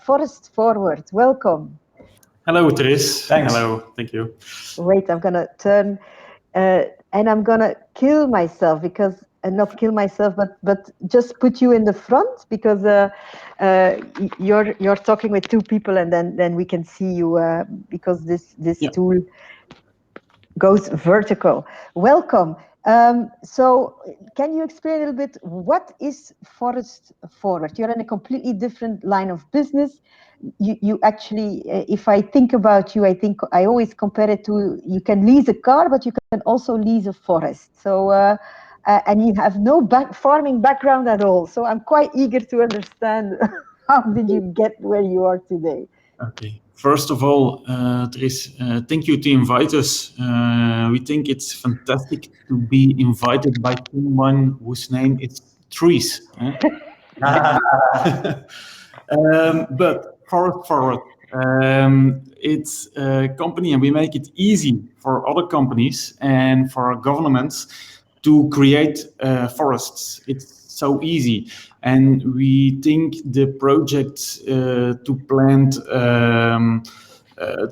Forest Forward. Welcome. Hello, Therese. Thanks. Hello, thank you. Wait, I'm gonna turn, and I'm gonna kill myself because not kill myself, but just put you in the front because you're talking with two people, and then we can see you because this tool goes vertical. Welcome. So can you explain a little bit what is Forest Forward? You're in a completely different line of business. You actually, if I think about you, I think I always compare it to, you can lease a car, but you can also lease a forest. So, and you have no farming background at all. So I'm quite eager to understand how did you get where you are today? Okay. First of all, Therese, thank you to invite us. We think it's fantastic to be invited by someone whose name is Trees. But Forest Forward, it's a company, and we make it easy for other companies and for governments to create forests. It's so easy, and we think the project to plant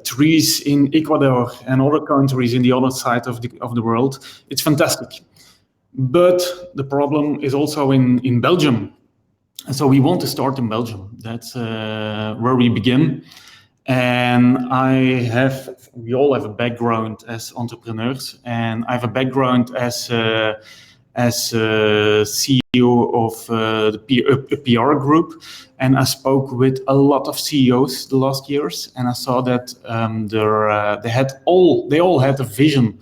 trees in Ecuador and other countries in the other side of the world, it's fantastic. But the problem is also in Belgium. So we want to start in Belgium. That's where we begin. And we all have a background as entrepreneurs, and I have a background as CEO of a PR group, and I spoke with a lot of CEOs the last years, and I saw that they all had a vision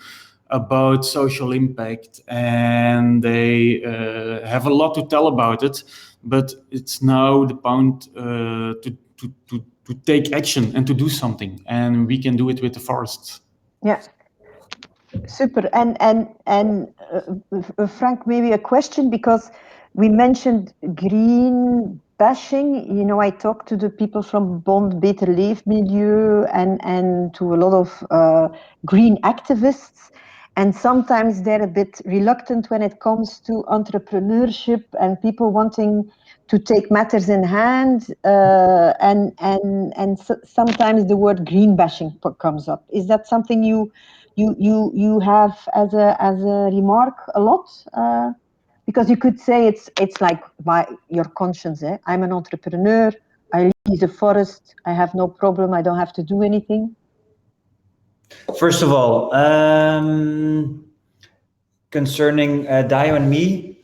about social impact, and they have a lot to tell about it. But it's now the point to take action and to do something, and we can do it with the forests. Yeah, super. And Frank, maybe a question, because we mentioned green bashing. You know, I talked to the people from Bond Beter Leef milieu and to a lot of green activists. And sometimes they're a bit reluctant when it comes to entrepreneurship and people wanting to take matters in hand. And sometimes the word green bashing comes up. Is that something you have as a remark a lot? Because you could say it's like your conscience. I'm an entrepreneur. I lease a forest. I have no problem. I don't have to do anything. First of all, concerning Dajo and me,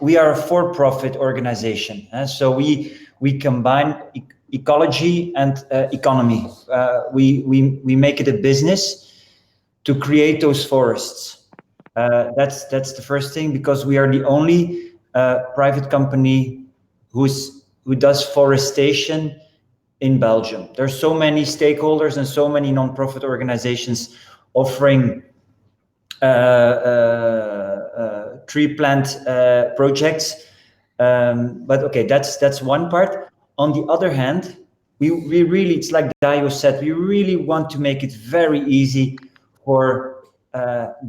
we are a for-profit organization. So we combine ecology and economy. We make it a business to create those forests. That's the first thing, because we are the only private company who does forestation in Belgium. There's so many stakeholders and so many non-profit organizations offering tree plant projects. But okay, that's one part. On the other hand, we really, it's like Dajo said, we really want to make it very easy for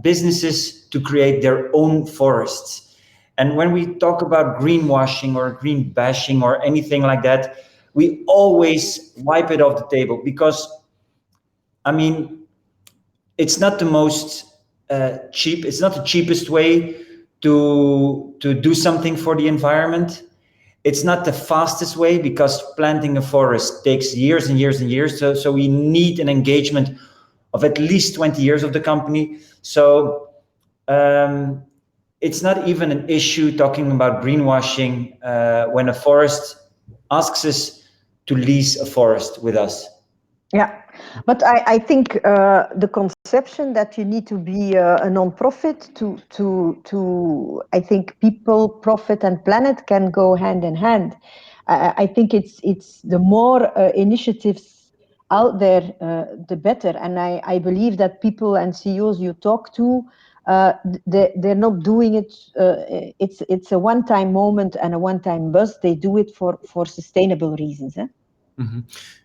businesses to create their own forests. And when we talk about greenwashing or green bashing or anything like that, we always wipe it off the table, because, I mean, it's not the most cheap. It's not the cheapest way to do something for the environment. It's not the fastest way, because planting a forest takes years and years and years. So we need an engagement of at least 20 years of the company. So it's not even an issue talking about greenwashing when a forest asks us to lease a forest with us. Yeah, but I think the conception that you need to be a non-profit to I think people, profit, and planet can go hand in hand. I think it's the more initiatives out there, the better. And I believe that people and CEOs you talk to, they're not doing it. It's a one-time moment and a one-time buzz. They do it for sustainable reasons. Mm-hmm.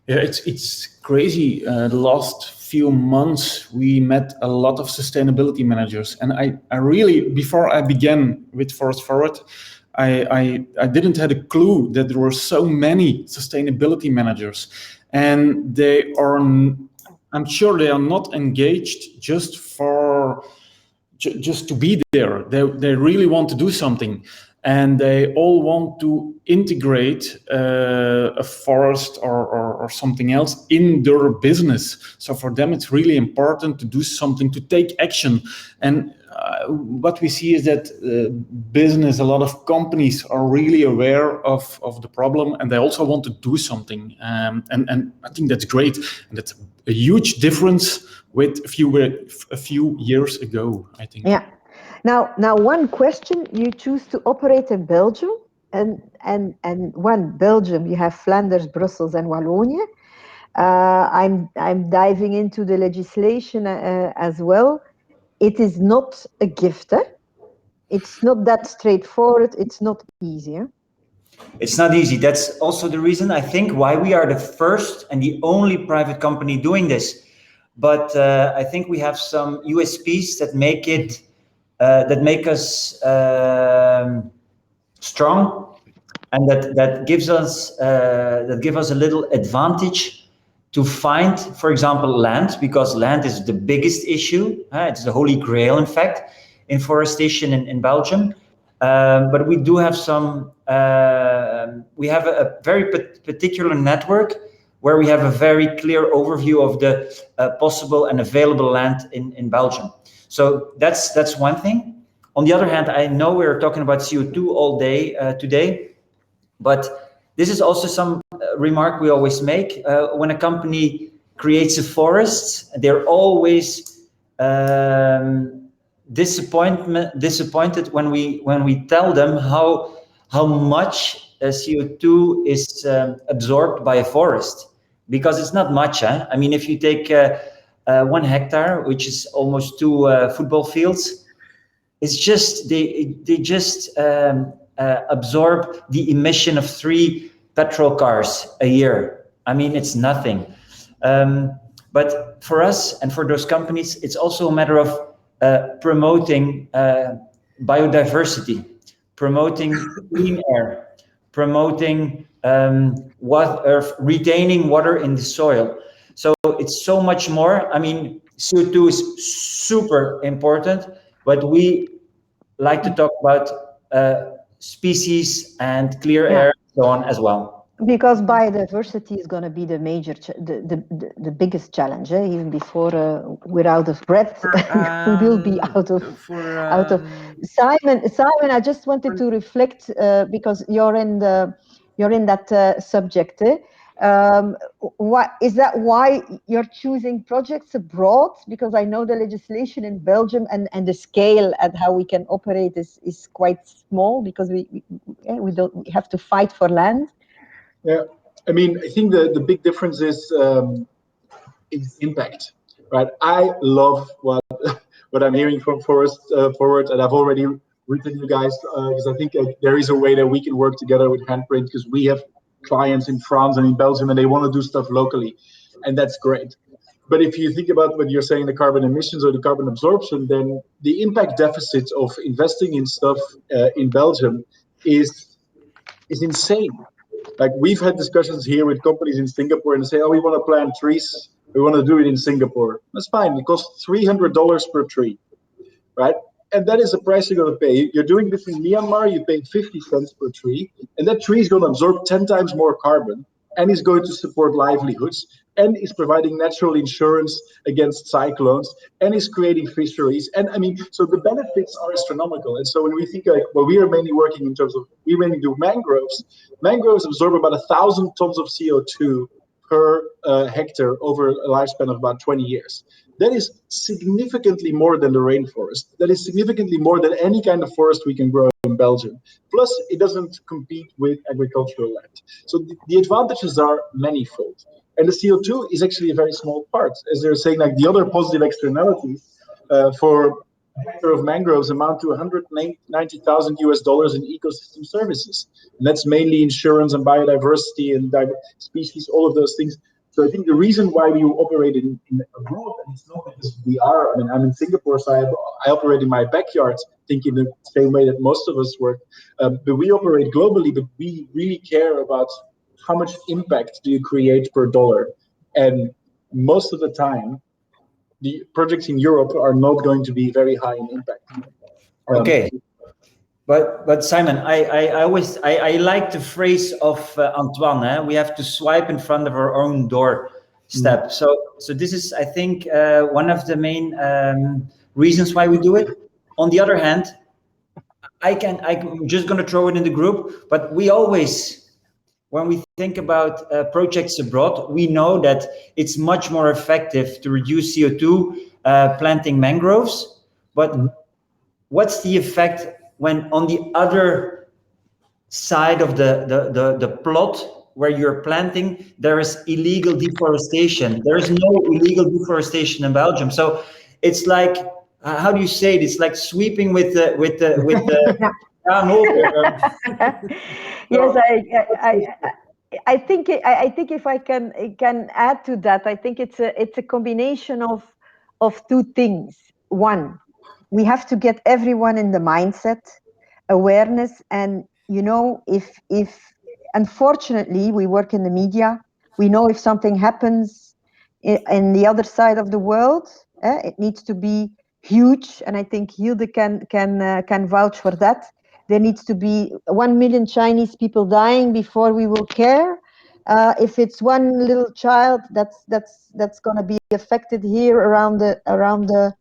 Yeah, it's crazy. The last few months, we met a lot of sustainability managers, and I really, before I began with Forest Forward, I didn't have a clue that there were so many sustainability managers, and they are, I'm sure they are not engaged just to be there. They really want to do something, and they all want to integrate a forest or something else in their business. So for them, it's really important to do something, to take action. And what we see is that business, a lot of companies are really aware of the problem, and they also want to do something. And I think that's great, and that's a huge difference with a few years ago, I think. Yeah. Now, one question: you choose to operate in Belgium, and Belgium, you have Flanders, Brussels, and Wallonia. I'm diving into the legislation as well. It is not a gift. It's not that straightforward. It's not easy. It's not easy. That's also the reason, I think, why we are the first and the only private company doing this. But I think we have some USPs that make it that make us strong, and that gives us a little advantage to find, for example, land, because land is the biggest issue. It's the holy grail, in fact, in forestation in Belgium. But we do have some. We have a very particular network where we have a very clear overview of the possible and available land in Belgium. So that's one thing. On the other hand, I know we're talking about CO2 all day today, but this is also some remark we always make. When a company creates a forest, they're always disappointed when we tell them how much CO2 is absorbed by a forest, because it's not much. I mean, if you take 1 hectare, which is almost 2 football fields, it's just they just absorb the emission of 3 petrol cars a year. I mean, it's nothing. But for us and for those companies, it's also a matter of promoting biodiversity, promoting clean air, promoting retaining water in the soil. So it's so much more. I mean, CO2 is super important, but we like to talk about species and clear air and so on as well. Because biodiversity is going to be the major, the biggest challenge. Even before we're out of breath, we will be out of. Simon, I just wanted to reflect because you're in that subject. What is that? Why you're choosing projects abroad? Because I know the legislation in Belgium and the scale at how we can operate is quite small, because we have to fight for land. Yeah, I mean, I think the big difference is impact, right? I love what I'm hearing from Forest Forward, and I've already written you guys because I think there is a way that we can work together with Handprint, because we have clients in France and in Belgium, and they want to do stuff locally, and that's great. But if you think about what you're saying, the carbon emissions or the carbon absorption, then the impact deficit of investing in stuff in Belgium is insane. Like, we've had discussions here with companies in Singapore, and they say, oh, we want to plant trees. We want to do it in Singapore. That's fine. It costs $300 per tree, right? And that is the price you're going to pay. You're doing this in Myanmar, you're paying 50 cents per tree, and that tree is going to absorb 10 times more carbon, and is going to support livelihoods, and is providing natural insurance against cyclones, and is creating fisheries. And I mean, so the benefits are astronomical. And so when we think, like, well, we are mainly working in terms of, we mainly do mangroves. Mangroves absorb about 1,000 tons of CO2 per hectare over a lifespan of about 20 years. That is significantly more than the rainforest. That is significantly more than any kind of forest we can grow in Belgium. Plus, it doesn't compete with agricultural land. So the advantages are manifold. And the CO2 is actually a very small part, as they're saying, like the other positive externalities for a hectare of mangroves amount to $190,000 in ecosystem services. And that's mainly insurance and biodiversity and species, all of those things. So I think the reason why we operate in abroad, and it's not because we are, I mean, I'm in Singapore, so I operate in my backyard, thinking the same way that most of us work. But we operate globally, but we really care about how much impact do you create per dollar. And most of the time, the projects in Europe are not going to be very high in impact. Okay. But Simon, I always like the phrase of Antoine. We have to swipe in front of our own doorstep. So this is, I think, one of the main reasons why we do it. On the other hand, I'm just going to throw it in the group. But we always, when we think about projects abroad, we know that it's much more effective to reduce CO2 planting mangroves. But what's the effect when on the other side of the plot where you're planting, there is illegal deforestation? There is no illegal deforestation in Belgium. So it's like, how do you say it? It's like sweeping with the Yes, I think if I can add to that, I think it's a combination of two things. One, we have to get everyone in the mindset, awareness, and if unfortunately we work in the media, we know if something happens in the other side of the world, it needs to be huge, and I think Hilde can vouch for that. There needs to be 1 million Chinese people dying before we will care. If it's one little child that's going to be affected here around the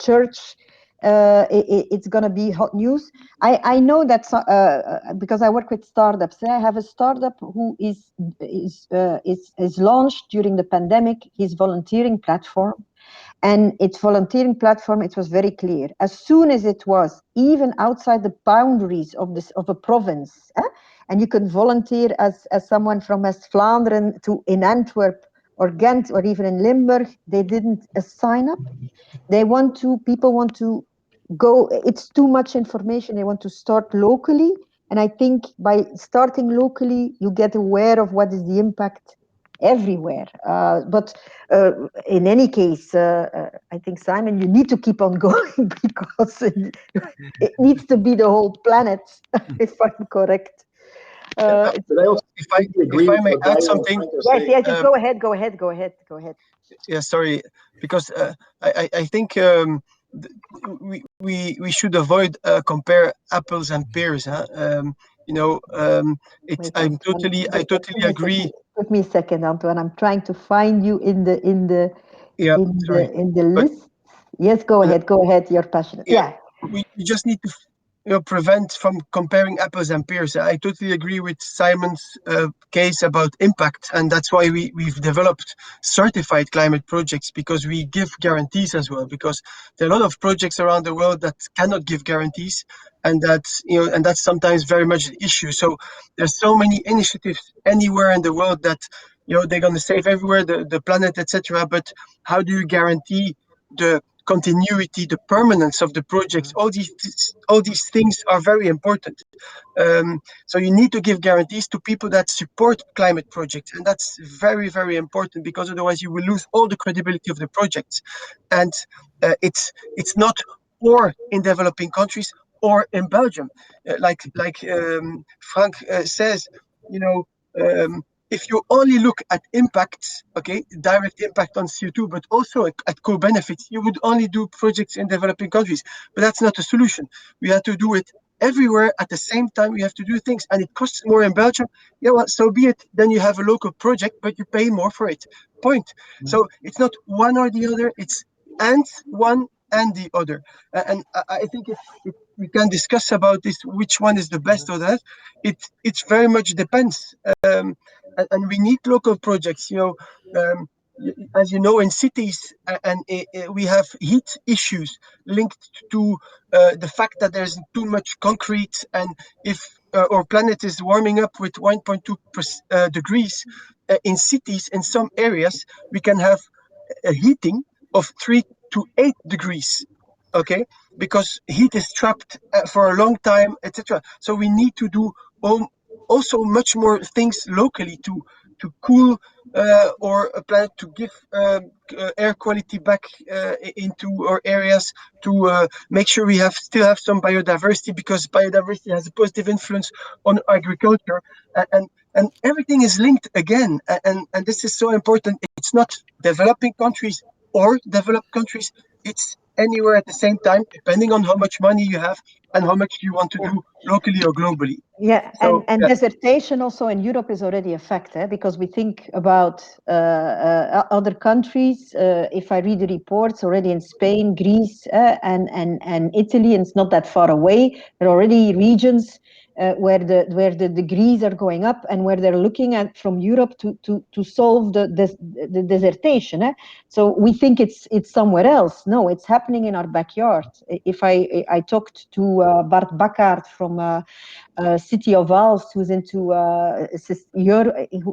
church, it's going to be hot news. I know that because I work with startups. I have a startup who is launched during the pandemic his volunteering platform. And its volunteering platform, it was very clear. As soon as it was even outside the boundaries of a province, and you can volunteer as someone from West Flanders in Antwerp or Ghent or even in Limburg, they didn't sign up. People want to go. It's too much information. They want to start locally. And I think by starting locally, you get aware of what is the impact everywhere. But in any case, I think, Simon, you need to keep on going because it needs to be the whole planet, if I'm correct. If I may add something. Yes, go ahead. Yeah, sorry, because I think we should avoid compare apples and pears. I totally agree. Give me a second, Antoine. I'm trying to find you in the list. Yes, go ahead. You're passionate. Yeah. We just need to prevent from comparing apples and pears. I totally agree with Simon's case about impact, and that's why we've developed certified climate projects, because we give guarantees as well, because there are a lot of projects around the world that cannot give guarantees, and that's sometimes very much an issue. So there's so many initiatives anywhere in the world that they're going to save everywhere, the planet, etc. But how do you guarantee the continuity, the permanence of the projects? All these things are very important. So you need to give guarantees to people that support climate projects, and that's very, very important, because otherwise you will lose all the credibility of the projects. And it's not or in developing countries or in Belgium, like Frank says. If you only look at impacts, direct impact on CO2, but also at co-benefits, you would only do projects in developing countries. But that's not a solution. We have to do it everywhere at the same time. We have to do things, and it costs more in Belgium. Yeah, well, so be it. Then you have a local project, but you pay more for it. Point. So it's not one or the other. It's and one and the other. And I think if we can discuss about this, which one is the best or that, it very much depends. And we need local projects. As you know, in cities, and we have heat issues linked to the fact that there's too much concrete, and if our planet is warming up with 1.2 degrees in cities, in some areas, we can have a heating of 3 to 8 degrees. Okay, because heat is trapped for a long time, etc. So we need to do also much more things locally to cool or a planet, to give air quality back into our areas, to make sure we still have some biodiversity, because biodiversity has a positive influence on agriculture, and everything is linked again, and this is so important. It's not developing countries or developed countries, it's anywhere at the same time, depending on how much money you have and how much you want to do locally or globally. Yeah, So, and desertation also in Europe is already a fact, because we think about other countries. If I read the reports, already in Spain, Greece, and Italy, and it's not that far away, there are already regions where the degrees are going up, and where they're looking at from Europe to solve the desertation. So we think it's somewhere else. No, it's happening in our backyard. If I talked to Bart Bakkart from city of Aalst, who's into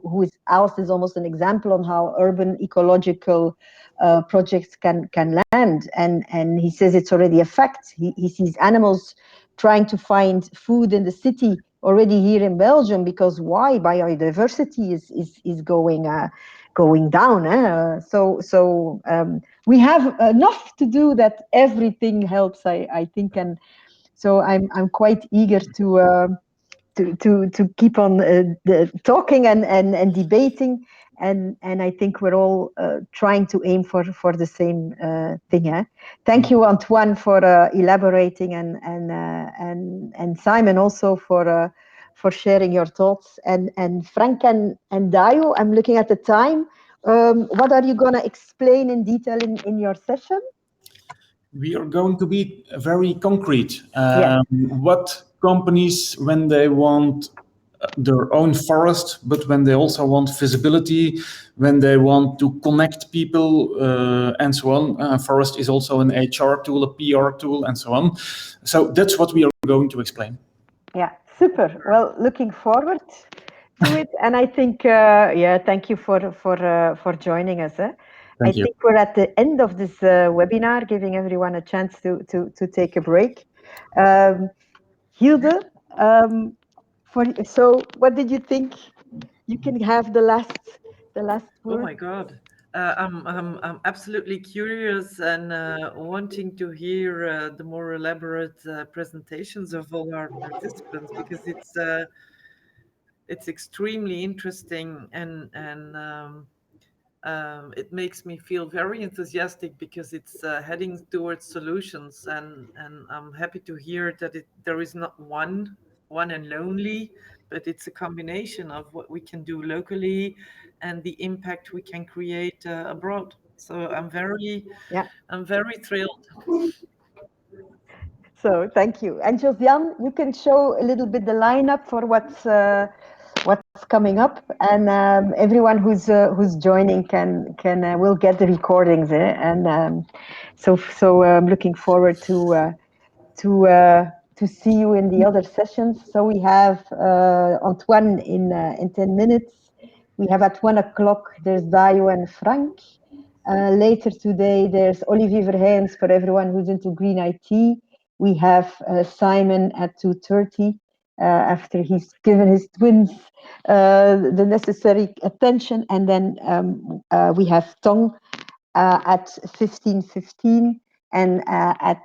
who is Aalst is almost an example on how urban ecological projects can land, and he says it's already a fact. He sees animals trying to find food in the city already here in Belgium, because why? Biodiversity is going down. So we have enough to do that everything helps, I think, and so I'm quite eager to keep on talking and debating, and I think we're all trying to aim for the same thing. Thank you, Antoine, for elaborating, and Simon also for sharing your thoughts, and Frank and Dajo. I'm looking at the time. What are you going to explain in detail in your session? We are going to be very concrete. What companies, when they want their own forest, but when they also want visibility, when they want to connect people, and so on. Forest is also an HR tool, a PR tool, and so on. So that's what we are going to explain. Yeah, super. Well, looking forward to it, and I think, thank you for joining us. I think we're at the end of this webinar, giving everyone a chance to take a break. Hilde, so what did you think? You can have the last word. Oh my God. I'm absolutely curious and wanting to hear the more elaborate presentations of all our participants, because it's extremely interesting, and it makes me feel very enthusiastic, because it's heading towards solutions, and I'm happy to hear that there is not one and only, but it's a combination of what we can do locally and the impact we can create abroad. So I'm very thrilled. So thank you. And Josiane, you can show a little bit the lineup for what's coming up, and everyone who's joining will get the recordings, and so I'm looking forward to see you in the other sessions. So we have Antoine in 10 minutes. We have at 1 o'clock, there's Dajo and Frank. Later today, there's Olivier Vergeynst for everyone who's into green IT. We have Simon at 2:30 after he's given his twins the necessary attention. And then we have Thong at 15:15. And at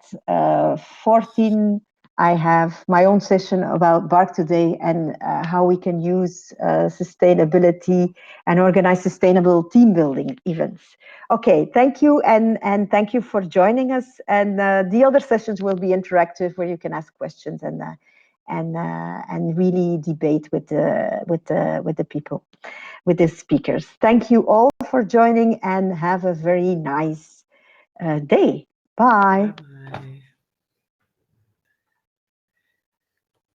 14, I have my own session about bARK.today and how we can use sustainability and organize sustainable team building events. Okay, thank you, and thank you for joining us. And the other sessions will be interactive, where you can ask questions and really debate with the people, with the speakers. Thank you all for joining, and have a very nice day. Bye.